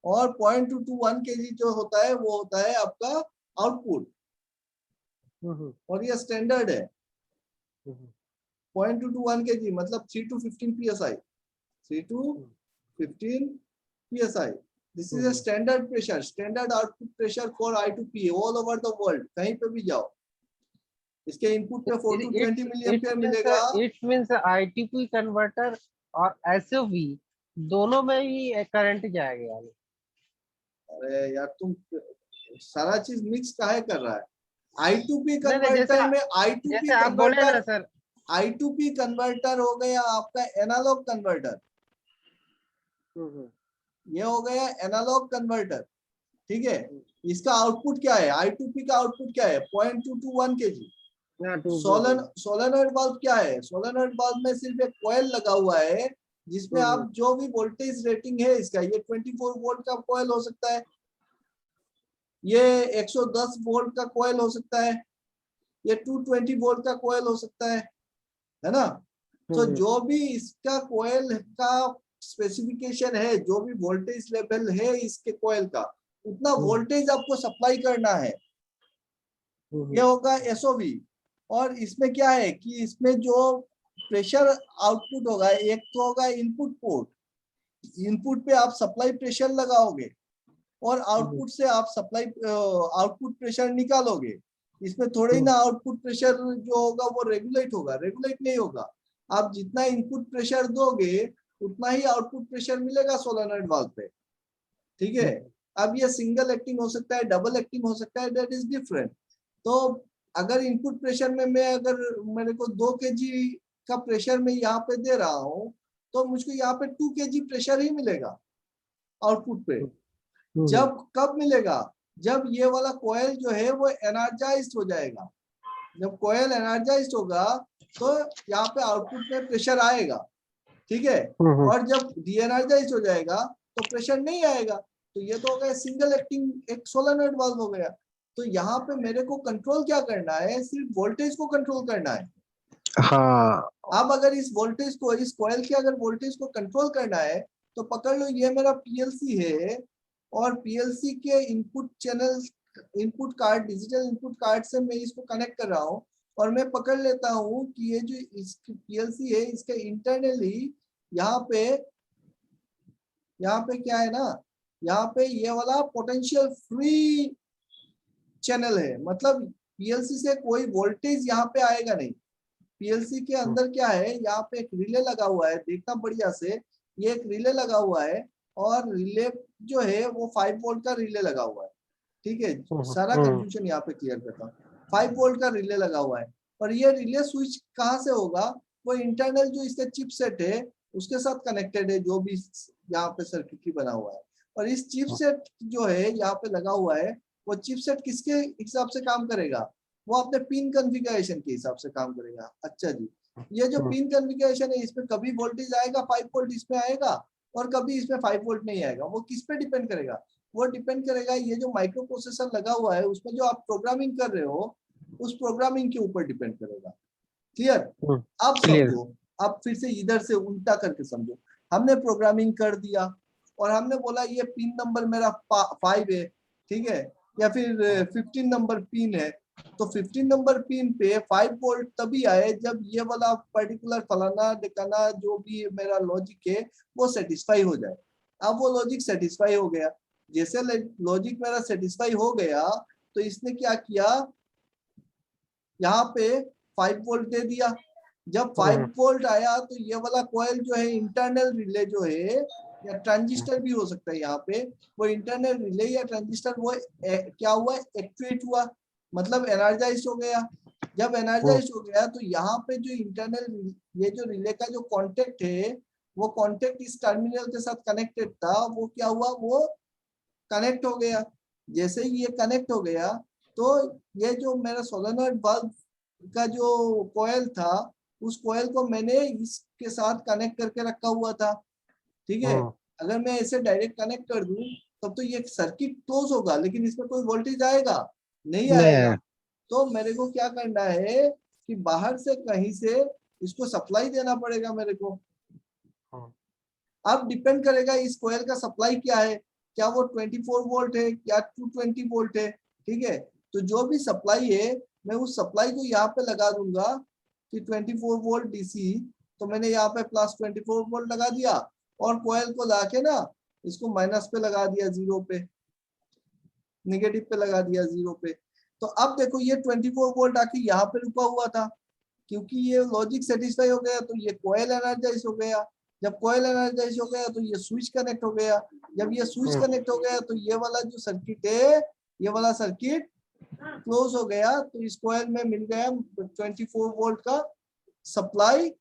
और 0.2 to 1 kg जो होता है वो होता है आपका आउटपुट। और ये स्टैंडर्ड है, 0.2 to 1 kg मतलब 3 to 15 psi, 3 to 15 psi. This is a standard pressure, standard output pressure for I2P all over the world. कहीं पे भी जाओ, इसके इनपुट पे 4 to 20 मिली एम्पियर मिलेगा। इट मींस आईटीपी कन्वर्टर और एसओवी दोनों में ही करंट जाएगा यानी। अरे यार तुम सारा चीज मिक्स काहे कर रहा है? I2P नहीं कन्वर्टर में जैसे आप बोले ना सर, I2P कन्वर्टर हो गया आपका एनालॉग कन्वर्टर, ये हो गया एनालॉग कन्वर्टर, ठीक है। इसका आउटपुट क्या है? I2P का आउटपुट क्या है? 0.2 to 1 kg। सोलेनॉइड वाल्व क्या है? सोलेनॉइड वाल्व में सिर्फ एक कॉइल लगा हुआ है जिसमें आप जो भी वोल्टेज रेटिंग है इसका, ये 24 वोल्ट का कॉइल हो सकता है, ये 110 वोल्ट का कॉइल हो सकता है, ये 220 वोल्ट का कॉइल हो सकता है ना। तो जो भी इसका कॉइल का स्पेसिफिकेशन है, जो भी वोल्टेज लेवल है इसके कॉइल का, उतना वोल्टेज आपको सप्लाई करना है, ये होगा एसओवी। और इसमें क्या है कि इसमें जो प्रेशर आउटपुट होगा, एक तो होगा इनपुट पोर्ट, इनपुट पे आप सप्लाई प्रेशर लगाओगे और आउटपुट से आप सप्लाई आउटपुट प्रेशर निकालोगे। इसमें थोड़े ही ना आउटपुट प्रेशर जो होगा वो रेगुलेट होगा, रेगुलेट नहीं होगा। आप जितना इनपुट प्रेशर दोगे उतना ही आउटपुट प्रेशर मिलेगा सोलेनोइड वाल्व पे, ठीक है। अब ये सिंगल एक्टिंग हो सकता है, डबल एक्टिंग हो सकता है, दैट इज डिफरेंट। तो अगर इनपुट प्रेशर में मैं अगर मेरे को 2 kg का प्रेशर में यहाँ पे दे रहा हूँ तो मुझको यहाँ पे 2 kg प्रेशर ही मिलेगा आउटपुट पे। जब कब मिलेगा, जब ये वाला कॉइल जो है वो एनर्जाइज्ड हो जाएगा। जब कॉइल एनर्जाइज्ड होगा तो यहाँ पे आउटपुट में प्रेशर आएगा, ठीक है। और जब डीएनर्जाइज्ड हो जाएगा तो प्रेशर नहीं आएगा। तो ये तो हो गया सिंगल एक्टिंग एक सोलेनोइड वाल्व हो गया। तो यहाँ पे मेरे को कंट्रोल क्या करना है, सिर्फ वोल्टेज को कंट्रोल करना है। हाँ अब अगर इस वोल्टेज को, इस कॉइल के अगर वोल्टेज को कंट्रोल करना है तो पकड़ लो ये मेरा पीएलसी है और पीएलसी के input channel, input card, digital input card से मैं इसको कनेक्ट कर रहा हूँ और मैं पकड़ लेता हूँ कि ये जो इस पीएलसी है इसके इंटरनली यहाँ पे क्या है ना, यहाँ पे ये वाला पोटेंशियल फ्री चैनल है। मतलब पीएलसी से कोई वोल्टेज यहाँ पे आएगा नहीं। पीएलसी के अंदर क्या है, यहाँ पे एक रिले लगा हुआ है, देखना बढ़िया से, ये एक रिले लगा हुआ है और रिले जो है वो 5 वोल्ट का रिले लगा हुआ है, ठीक है। सारा कंफ्यूजन यहाँ पे क्लियर करता हूँ। 5 वोल्ट का रिले लगा हुआ है और ये रिले स्विच कहाँ से होगा, वो इंटरनल जो इसका चिपसेट है उसके साथ कनेक्टेड है, जो भी यहाँ पे सर्किटरी बना हुआ है। और इस चिपसेट जो है यहाँ पे लगा हुआ है, वो चिपसेट किसके हिसाब से काम करेगा, वो अपने पिन कॉन्फ़िगरेशन के हिसाब से काम करेगा। अच्छा जी, ये जो पिन कॉन्फ़िगरेशन है इसमें कभी वोल्टेज आएगा 5 वोल्ट इसमें आएगा और कभी इसमें 5 वोल्ट नहीं आएगा। वो किस पे डिपेंड करेगा, वो डिपेंड करेगा ये जो माइक्रो प्रोसेसर लगा हुआ है उसमें जो आप प्रोग्रामिंग कर रहे हो उस प्रोग्रामिंग के ऊपर डिपेंड करेगा। क्लियर? अब समझो, अब फिर से इधर से उल्टा करके समझो। हमने प्रोग्रामिंग कर दिया और हमने बोला ये पिन नंबर मेरा 5 है, ठीक है, या फिर 15 नंबर पिन है। तो 15 नंबर पिन पे 5 वोल्ट तभी आए जब ये वाला पर्टिकुलर फलाना ढिकाना जो भी मेरा लॉजिक है वो सेटिस्फाई हो जाए। अब वो लॉजिक सेटिस्फाई हो गया। जैसे लॉजिक मेरा सेटिस्फाई हो गया तो इसने क्या किया, यहाँ पे 5 वोल्ट दे दिया। जब 5 वोल्ट आया तो ये वाला कॉइल जो है इंटरनल रिले जो है, या ट्रांजिस्टर भी हो सकता है यहाँ पे, वो इंटरनल रिले या ट्रांजिस्टर वो क्या हुआ, एक्टिवेट हुआ, मतलब एनर्जाइज हो गया। जब एनर्जाइज हो गया तो यहाँ पे जो इंटरनल ये जो रिले का जो कॉन्टेक्ट है वो कॉन्टेक्ट इस टर्मिनल के साथ कनेक्टेड था, वो क्या हुआ, वो कनेक्ट हो गया। जैसे ही ये कनेक्ट हो गया तो ये जो मेरा सोलेनोइड बल्ब का जो कॉइल था उस कॉइल को मैंने इसके साथ कनेक्ट करके रखा हुआ था, ठीक है। अगर मैं इसे डायरेक्ट कनेक्ट कर दूं तब तो ये सर्किट क्लोज होगा लेकिन इसमें कोई वोल्टेज आएगा नहीं आएगा। तो मेरे को क्या करना है कि बाहर से कहीं से इसको सप्लाई देना पड़ेगा मेरे को। अब डिपेंड करेगा इस कॉइल का सप्लाई क्या है, क्या वो 24 वोल्ट है या 220 वोल्ट है, ठीक है। तो जो भी सप्लाई है मैं उस सप्लाई को यहाँ पे लगा दूंगा कि 24 वोल्ट डीसी। तो मैंने यहाँ पे प्लस 24 वोल्ट लगा दिया और कॉइल को लाके ना इसको माइनस पे लगा दिया, 0 पे, नेगेटिव पे लगा दिया, 0 पे। तो अब देखो ये 24 वोल्ट आके यहाँ पे रुका हुआ था, क्योंकि ये लॉजिक सेटिस्फाई हो गया तो ये कॉइल एनर्जाइज हो गया। जब कॉइल एनर्जाइज हो गया तो ये स्विच कनेक्ट हो गया। जब ये स्विच कनेक्ट हो गया तो ये वाला जो सर्किट है, ये वाला सर्किट क्लोज हो गया। तो इस कॉइल में मिल गया 24 वोल्ट का सप्लाई,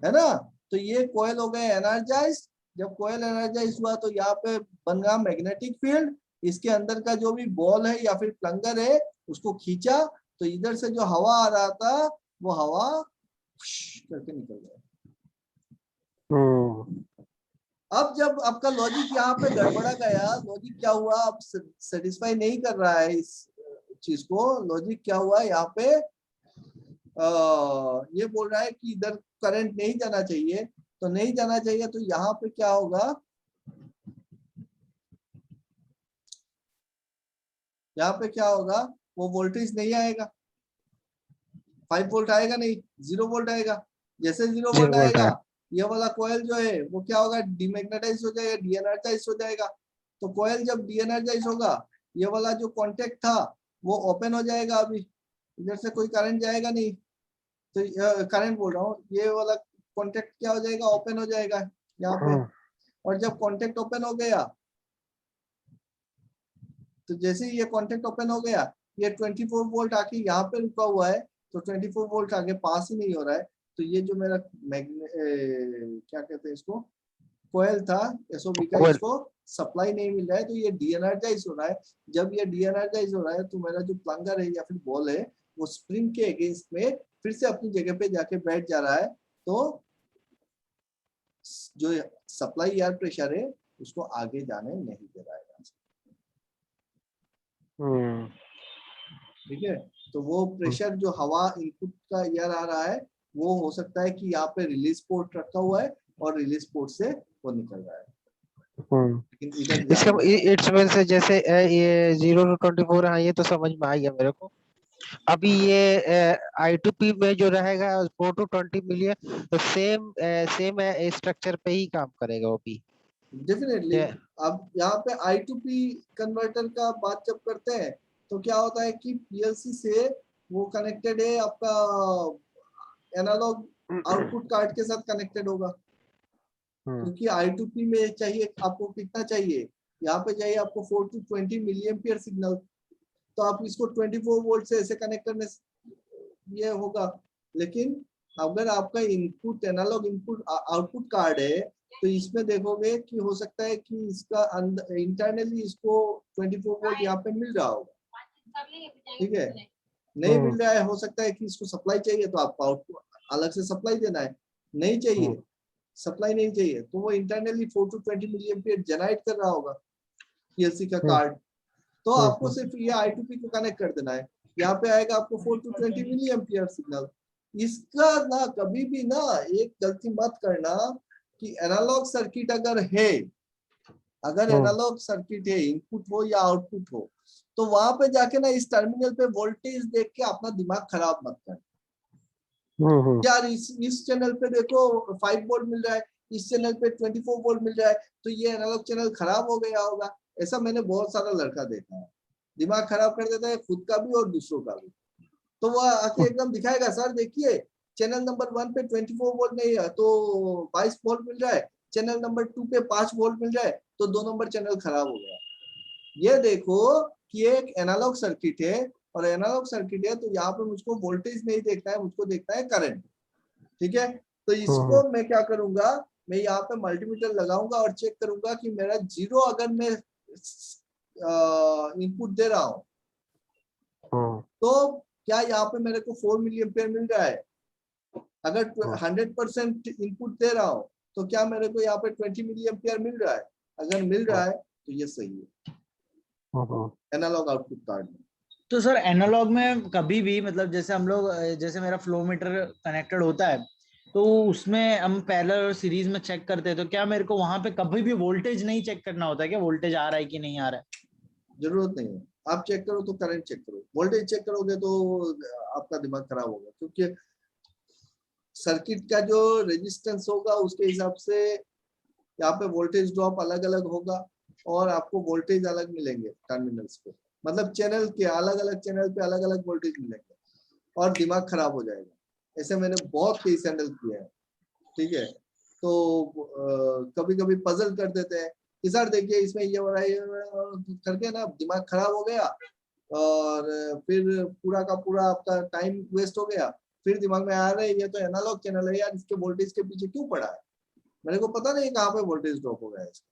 है ना। तो ये कॉइल हो गया एनर्जाइज। जब कॉइल एनर्जाइज हुआ तो यहाँ पे बन गया मैग्नेटिक फील्ड। इसके अंदर का जो भी बॉल है या फिर प्लंगर है उसको खींचा तो इधर से जो हवा आ रहा था वो हवा करके निकल गया। अब जब आपका लॉजिक यहाँ पे गड़बड़ा गया, लॉजिक क्या हुआ, अब सेटिस्फाई नहीं कर रहा है इस चीज को। लॉजिक क्या हुआ यहाँ पे, ये बोल रहा है कि इधर करंट नहीं जाना चाहिए, तो नहीं जाना चाहिए तो यहाँ पे क्या होगा, यहाँ पे क्या होगा, वो वोल्टेज नहीं आएगा, 5 वोल्ट आएगा नहीं, 0 वोल्ट आएगा। जैसे 0 वोल्ट आएगा ये वाला कॉइल जो है वो क्या होगा, डिमैग्नेटाइज हो जाएगा, डीएनर्जाइज हो जाएगा। तो कॉइल जब डीएनर्जाइज होगा ये वाला जो कॉन्टेक्ट था वो ओपन हो जाएगा अभी, इधर से कोई करंट जाएगा नहीं, तो करंट बोल रहा हूँ, ये वाला कॉन्टेक्ट क्या हो जाएगा, ओपन हो जाएगा यहाँ पे। और जब कॉन्टेक्ट ओपन हो गया, तो जैसे ही ये कॉन्टेक्ट ओपन हो गया, ये 24 वोल्ट आके यहाँ पे रुका हुआ है, तो 24 वोल्ट आगे पास ही नहीं हो रहा है। तो ये जो मेरा क्या कहते हैं इसको, कोयल था एसओबी का, कोयल। इसको सप्लाई नहीं मिल रहा है, तो ये डीएनर्जाइज हो रहा है। जब ये डीएनर्जाइज हो रहा है, तो मेरा जो प्लंगर है या फिर बॉल है, वो स्प्रिंग के अगेंस्ट में फिर से अपनी जगह पे जाके बैठ जा रहा है। तो जो सप्लाई एयर प्रेशर है उसको आगे जाने नहीं दे रहा है। ठीक है, तो वो प्रेशर जो हवा इनपुट का एयर आ रहा है, वो हो सकता है कि यहाँ पे रिलीज पोर्ट रखा हुआ है और रिलीज पोर्ट से वो निकल रहा है, लेकिन इधर जा इसका नहीं रहा है। इट्स मीन से जैसे ये 0 to 24, हाँ ये तो समझ में आ गया मेरे को। अभी ये I2P में जो रहेगा 4 to 20 मिलियन, तो सेम सेम स्ट्रक्चर पे ही काम करेगा वो भी। डेफिनेटली। अब यहाँ पे I2P कन्वर्टर का बात जब करते हैं, तो क्या होता है कि पीएलसी से वो कनेक्टेड है, आपका एनालॉग आउटपुट कार्ड के साथ कनेक्टेड होगा, क्योंकि I2P में चाहिए आपको कितना चाहिए, यहाँ पे चाहिए आपको 4 to 20 मिलिएम्पियर सिग्नल। तो आप इसको 24 वोल्ट से ऐसे कनेक्ट करने ये होगा। लेकिन अगर आपका input analog input output card है, तो इसमें देखोगे कि हो सकता है कि इसका इंटरनली इसको 24 वोल्ट यहाँ पे मिल रहा होगा। ठीक है, नहीं मिल रहा है, हो सकता है कि इसको सप्लाई चाहिए, तो आपको आउटपुट अलग से सप्लाई देना है। नहीं चाहिए, सप्लाई नहीं चाहिए, तो वो इंटरनली 4 to 20 मिलिएम्पियर जनरेट कर रहा होगा पीएलसी का कार्ड। तो आपको सिर्फ ये I2P को कनेक्ट कर देना है, यहाँ पे आएगा आपको 4 to 20 मिलिएम्पियर सिग्नल। इसका ना कभी भी ना एक गलती मत करना कि एनालॉग सर्किट अगर है, अगर एनालॉग सर्किट है, इनपुट हो या आउटपुट हो, तो वहां पे जाके ना इस टर्मिनल पे वोल्टेज देख के अपना दिमाग खराब मत कर। यार इस चैनल पे देखो 5 वोल्ट मिल रहा है, इस चैनल पे 24 वोल्ट मिल रहा है, तो ये एनालॉग चैनल खराब हो गया होगा। ऐसा मैंने बहुत सारा लड़का देखा है, दिमाग खराब कर देता है खुद का भी और दूसरों का भी। तो वह आके एकदम दिखाएगा, सर देखिए चैनल नंबर 1 पे 24 वोल्ट नहीं है तो 22 वोल्ट मिल रहा है, चैनल नंबर 2 पे 5 वोल्ट मिल रहा है, तो 2 नंबर चैनल खराब हो गया। ये देखो कि एक एनालॉग सर्किट है, और एनालॉग सर्किट है तो यहाँ पे मुझको वोल्टेज नहीं देखना है, मुझको देखना है करंट। ठीक है, तो इसको मैं क्या करूंगा, मैं यहाँ पे मल्टीमीटर लगाऊंगा और चेक करूंगा कि मेरा जीरो अगर मैं इनपुट दे रहा हूँ, तो क्या यहाँ पे मेरे को 4 मिलिएम्पियर मिल रहा है। अगर 100% इनपुट दे रहा हूँ, तो क्या मेरे को यहाँ पे 20 मिलिएम्पियर मिल रहा है। अगर मिल रहा है तो ये सही है एनालॉग आउटपुट कार्ड में। तो सर एनालॉग में कभी भी मतलब जैसे हम लोग, जैसे मेरा फ्लो मीटर कनेक्टेड होता है, तो उसमें हम पैरेलल और सीरीज में चेक करते हैं, तो क्या मेरे को वहां पे कभी भी वोल्टेज नहीं चेक करना होता है, क्या वोल्टेज आ रहा है कि नहीं आ रहा है? जरूरत नहीं है, आप चेक करो तो करंट चेक करो, वोल्टेज चेक करोगे तो आपका दिमाग खराब होगा, क्योंकि सर्किट का जो रेजिस्टेंस होगा उसके हिसाब से यहाँ पे वोल्टेज ड्रॉप अलग अलग होगा, और आपको वोल्टेज अलग मिलेंगे टर्मिनल्स पे, मतलब चैनल के अलग अलग चैनल पे अलग अलग वोल्टेज मिलेंगे, और दिमाग खराब हो जाएगा। ऐसे मैंने बहुत केस हैंडल किया है। ठीक है, तो कभी कभी पजल कर देते हैं कि सर देखिए इसमें ये हो रहा है करके ना दिमाग खराब हो गया, और फिर पूरा का पूरा आपका टाइम वेस्ट हो गया। फिर दिमाग में आ रहा है ये तो एनालॉग चैनल है यार, इसके वोल्टेज के पीछे क्यों पड़ा है, मेरे को पता नहीं कहाँ पे वोल्टेज ड्रॉप हो गया है इसका।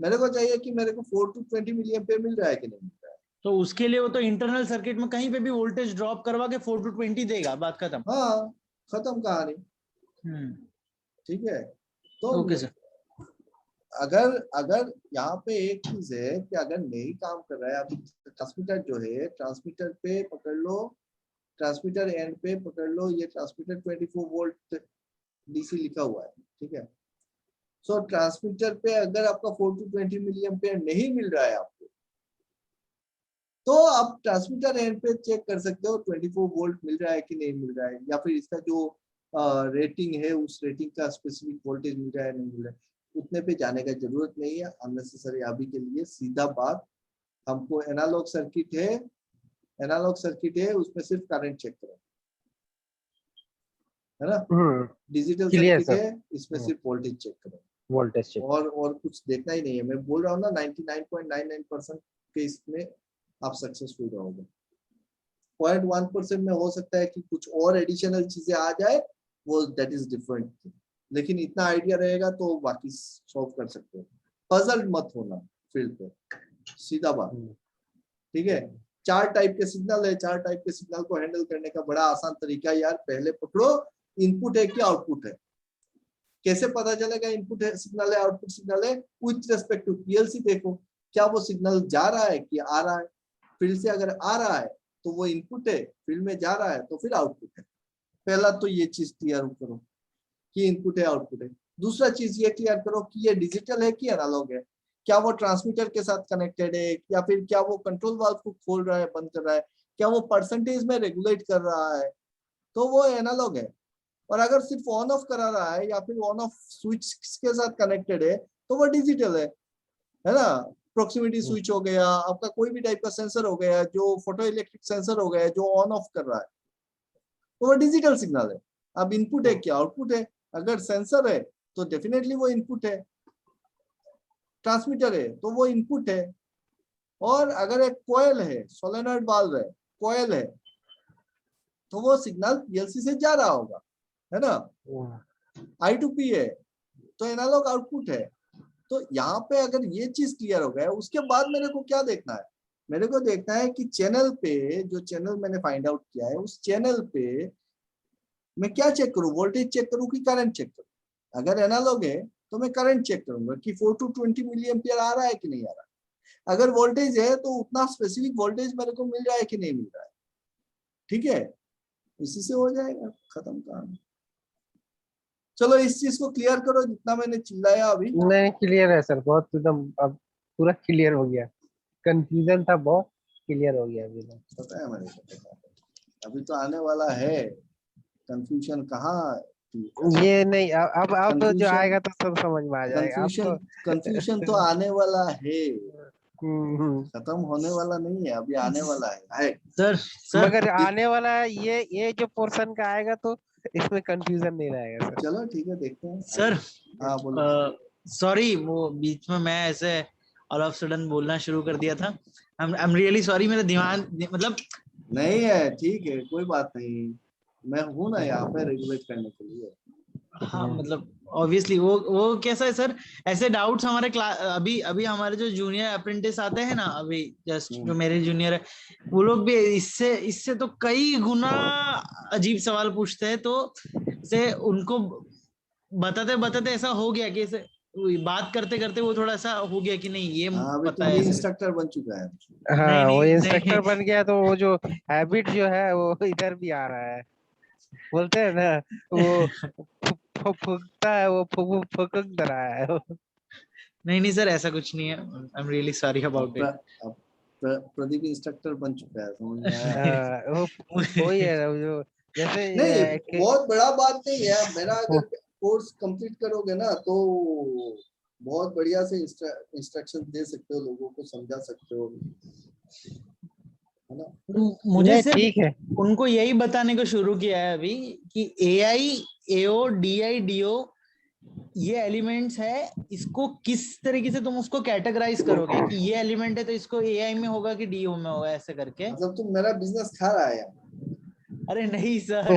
मेरे को चाहिए कि मेरे को 4 to 20 मिलिएम्पियर मिल रहा है कि नहीं मिल रहा है। तो उसके लिए वो तो इंटरनल सर्किट में कहीं पे भी वोल्टेज ड्रॉप करवा के 4 to 20 देगा, बात खत्म। हाँ, खत्म कहानी। ठीक है, तो ओके सर। अगर अगर यहाँ पे एक चीज है कि अगर नहीं काम कर रहा है, अभी ट्रांसमीटर जो है, ट्रांसमीटर पे पकड़ लो, ट्रांसमीटर एंड पे पकड़ लो, ये ट्रांसमीटर 24 वोल्ट डीसी लिखा हुआ है। ठीक है, सो ट्रांसमीटर पे अगर आपका 4 to 20 मिलिएम्पियर नहीं मिल रहा है आपको, तो आप ट्रांसमीटर एंड पे चेक कर सकते हो 24 वोल्ट मिल रहा है कि नहीं मिल रहा है, या फिर इसका जो रेटिंग है उस रेटिंग का स्पेसिफिक वोल्टेज मिल रहा है नहीं मिल रहा है। उतने पे जाने का जरूरत नहीं है अननेसेसरी। अभी के लिए सीधा बात, हमको एनालॉग सर्किट है, एनालॉग सर्किट है, उसमें सिर्फ करंट चेक करो, है ना। Digital Clear, circuit sir. है, इसमें सिर्फ वोल्टेज चेक करो, वोल्टेज चेक। और कुछ देखना ही नहीं है। मैं बोल रहा हूँ ना 99.99% के इसमें आप सक्सेसफुल रहोगे। 0.1% में हो सकता है कि कुछ और एडिशनल चीजें आ जाए, वो दैट इज डिफरेंट, लेकिन इतना आइडिया रहेगा तो बाकी सॉल्व कर सकते हो। पजल मत होना फील्ड पे, सीधा बात, ठीक है। 4 टाइप के सिग्नल है, 4 टाइप के सिग्नल को हैंडल करने का बड़ा आसान तरीका है यार, पहले पकड़ो इनपुट है कि आउटपुट है। कैसे पता चलेगा इनपुट है सिग्नल है आउटपुट सिग्नल है? विथ रेस्पेक्ट टू पीएलसी देखो, क्या वो सिग्नल जा रहा है कि आ रहा है। फील्ड से अगर आ रहा है तो वो इनपुट है, फील्ड में जा रहा है तो फिर आउटपुट है। पहला तो ये चीज क्लियर करो कि इनपुट है आउटपुट है। दूसरा चीज ये क्लियर करो कि ये डिजिटल है कि एनालॉग है, क्या वो ट्रांसमीटर के साथ कनेक्टेड है, या फिर क्या वो कंट्रोल वाल्व को खोल रहा है बंद कर रहा है, क्या वो परसेंटेज में रेगुलेट कर रहा है, तो वो एनालॉग है। और अगर सिर्फ ऑन ऑफ करा रहा है या फिर ऑन ऑफ स्विच के साथ कनेक्टेड है तो वो डिजिटल है ना। प्रोक्सिमिटी स्विच हो गया, आपका कोई भी टाइप का सेंसर हो गया, जो फोटो इलेक्ट्रिक सेंसर हो गया जो ऑन ऑफ कर रहा है, तो वो डिजिटल सिग्नल है। अब इनपुट है क्या आउटपुट है? अगर सेंसर है तो डेफिनेटली वो इनपुट है, ट्रांसमीटर है तो वो इनपुट है, और अगर एक कोयल है, सोलेनॉइड वाल्व है, कोयल है, तो वो सिग्नल पीएलसी से जा रहा होगा, है ना। I2P है तो एनालॉग आउटपुट है। तो यहाँ पे अगर ये चीज क्लियर हो गया, उसके बाद मेरे को क्या देखना है? मेरे को देखना है कि चैनल पे, जो चैनल मैंने फाइंड आउट किया है, उस चैनल पे मैं क्या चेक करूं? वोल्टेज चेक करूं कि करंट चेक करूं? अगर एनालॉग है तो मैं करंट चेक करूंगा कि 4 to 20 मिली एम्पियर आ रहा है कि नहीं आ रहा है। अगर वोल्टेज है तो उतना स्पेसिफिक वोल्टेज मेरे को मिल रहा है कि नहीं मिल रहा है, ठीक है। इसी से हो जाएगा खत्म काम। चलो इस चीज को क्लियर करो जितना मैंने चिल्लाया अभी। नहीं, क्लियर है सर, बहुत एकदम अब पूरा क्लियर हो गया। कंफ्यूजन था बहुत, क्लियर हो गया अभी। पता है मेरे को, पता है। अभी तो आने वाला है कंफ्यूजन। कहाँ ये नहीं, अब जो कंफ्यूजन, आएगा तो सब समझ में आ जाएगा कंफ्यूजन आपको। कंफ्यूजन तो आने वाला है, हम्म। खत्म होने वाला नहीं है, अभी आने वाला है। सर मगर आने वाला है, ये जो पोर्शन का आएगा तो इसमें कंफ्यूजन नहीं रहेगा सर। चलो ठीक है, देखते हैं सर हाँ बोलो। सॉरी, वो बीच में मैं ऐसे ऑल ऑफ सडन बोलना शुरू कर दिया था। आई एम रियली सॉरी, मेरा दिमाग मतलब नहीं है, ठीक है, कोई बात नहीं, मैं हूं ना यहाँ पे रेगुलेट करने के लिए। हाँ मतलब ऑब्वियसली वो कैसा है सर, ऐसे डाउट्स हमारे क्लास अभी अभी हमारे जो जूनियर अप्रेंटिस आते हैं ना, अभी जस्ट जो मेरे जूनियर है, वो लोग भी इससे इससे तो कई गुना अजीब सवाल पूछते हैं। तो से उनको बताते बताते ऐसा हो गया कि ऐसे बात करते करते वो थोड़ा सा हो गया कि नहीं ये हाँ अभी पता तुम है भी ऐसे। इंस्ट्रक्टर बन चुका है। हाँ, वो नहीं इंस्ट्रक्टर बन गया तो वो जो हैबिट जो है वो इधर भी आ रहा है। बोलते हैं ना, वो फुकता है, वो फुक रहा है। नहीं सर, ऐसा कुछ नहीं है। I am really sorry about it. अब प्रदीप इंस्ट्रक्टर बन चुका है, समझ में आया। वही है वो जो जैसे नहीं बहुत बड़ा बात नहीं है, मेरा अगर कोर्स कंप्लीट करोगे ना तो बहुत बढ़िया से इंस्ट्रक्शन दे सकते हो, लोगों को समझा सकते हो, है ना। मुझे नहीं, सिर्फ ठीक है। उनको यही बताने को शुरू किया है अभी कि AI, AO, DI, DO ये एलिमेंट्स है, इसको किस तरीके से तुम उसको कैटेगराइज करोगे कि ये एलिमेंट है तो इसको AI में होगा कि DO में होगा, ऐसे करके। मतलब तुम मेरा बिजनेस खा रहा है यार। अरे नहीं सर हाँ?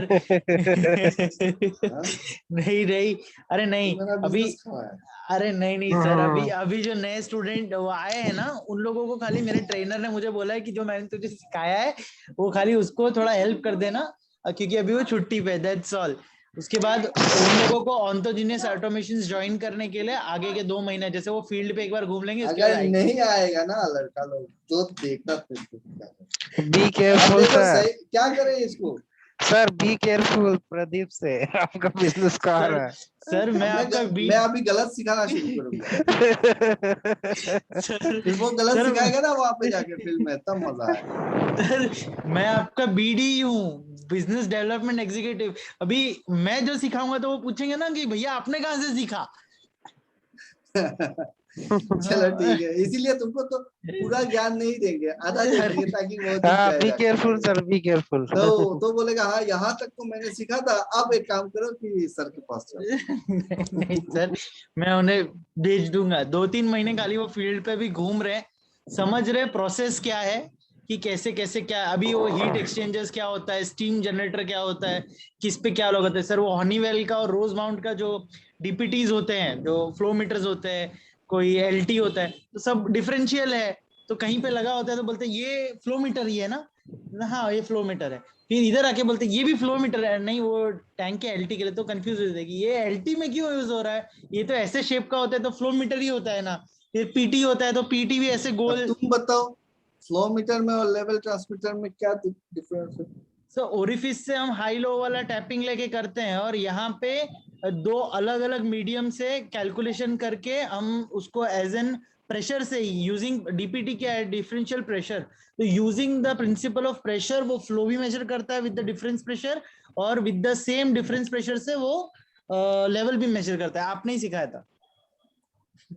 नहीं नहीं, अरे नहीं तुम मेरा अभी, बिजनेस खा रहा है। अरे नहीं सर, अभी अभी जो नए स्टूडेंट वो आए हैं ना, उन लोगों को खाली मेरे ट्रेनर ने मुझे बोला है कि जो मैंने तुझे सिखाया है वो खाली उसको थोड़ा हेल्प कर देना, क्योंकि अभी वो छुट्टी पे, दैट्स ऑल। उसके बाद उन लोगों को ऑन्टोजीनियस ऑटोमेशन ज्वाइन करने के लिए आगे के 2 महीने जैसे वो फील्ड पे एक बार घूम लेंगे, उसके बाद अगर आएंगे। नहीं आएगा ना लड़का लोग तो देखना फिर क्या करें। बी अब केयरफुल देखो सर। सही क्या करें इसको। सर बी केयरफुल प्रदीप से, आपका बिजनेस कहाँ सर रहा सर मैं आपका मैं अभी गलत सिखाना शुरू करूंगा। सर फिर वो गलत सर सिखाएगा ना वहां पे जाके फिल्म में, तब मजा आएगा। सर मैं आपका BD हूँ, बिजनेस डेवलपमेंट एग्जीक्यूटिव। अभी मैं जो सिखाऊंगा तो वो पूछेंगे ना कि भैया आपने कहाँ से सीखा। चलो ठीक है, इसीलिए तुमको तो पूरा ज्ञान नहीं देंगे, आधा दे देंगे ताकि वो दिख हाँ जाए बी जाके। Careful sir, be careful. तो बोलेगा हाँ यहाँ तक तो मैंने सीखा था, अब एक काम करो कि सर के पास जाओ। नहीं सर, मैं उन्हें भेज दूंगा, 2-3 महीने खाली वो फील्ड पे भी घूम रहे, समझ रहे प्रोसेस क्या है कि कैसे कैसे क्या, अभी वो हीट एक्सचेंजर्स क्या होता है, स्टीम जनरेटर क्या होता है, किस पे क्या लगाते हैं सर। वो हनीवेल का और रोज माउंट का जो डीपीटीज होते हैं, जो फ्लो मीटर्स होते हैं, कोई एलटी होता है, तो सब डिफरेंशियल है। तो कहीं पे लगा होता है तो बोलते हैं ये फ्लो मीटर ही है ना, हाँ ये फ्लो मीटर है। फिर इधर आके बोलते ये भी फ्लो मीटर है, नहीं वो टैंक के एलटी के लिए, तो कंफ्यूज हो जाएगी ये एलटी में क्यों यूज हो रहा है, ये तो ऐसे शेप का होता है तो फ्लो मीटर ही होता है ना। फिर पीटी होता है तो पीटी भी ऐसे अब गोल। तुम बताओ फ्लो मीटर में और लेवल ट्रांसमीटर में क्या डिफरेंस है? सो ओरिफिस से हम हाई लो वाला टैपिंग लेके करते हैं, और यहाँ पे दो अलग अलग मीडियम से कैलकुलेशन करके हम उसको एज एन प्रेशर से ही, यूजिंग डीपीटी क्या है, डिफरेंशियल प्रेशर, तो using the principle of pressure वो फ्लो भी मेजर करता है विद द डिफरेंस प्रेशर, और with the same difference pressure से वो लेवल भी मेजर करता है। आपने ही सिखाया था।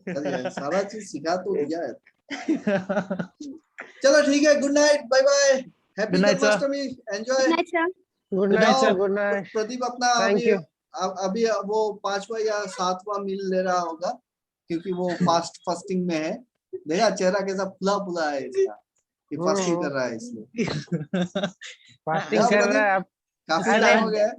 अरे सारा चीज सिखा तो दिया है। चलो ठीक है, good night, bye bye, happy Good night, sir. Janmashtami, enjoy. अच्छा good Good night night, sir, जाओ गुड नाइट, प्रदीप अपना थैंक अभी यू। अभी वो 5वां या 7वां मील ले रहा होगा, क्योंकि वो फास्टिंग में है। देखा चेहरा कैसा फुला फुला है इसका, कि फास्टिंग कर रहा है इसलिए। फास्टिंग जाओ कर प्रदीप, रहा है आप। काफी अरे टाइम हो गया है,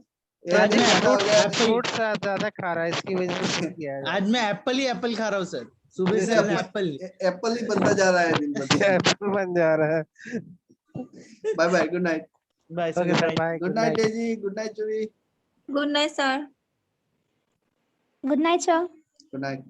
एक आज घंटा मैं हो गया है। फ्रूट्स ज्यादा खा रहा है, इसकी वजह से छूट गया है। आज मैं एप्पल ही एप्पल खा रहा हूँ सर, सुबह से एप्पल। एप्पल ही बनता जा रहा है दिन ब दिन। एप्पल बन जा रहा है। Bye bye, good night. Bye sir, okay good sir, night. Bye, good good night night. Daisy, good night Juhi, good night sir. Good night sir. Good night.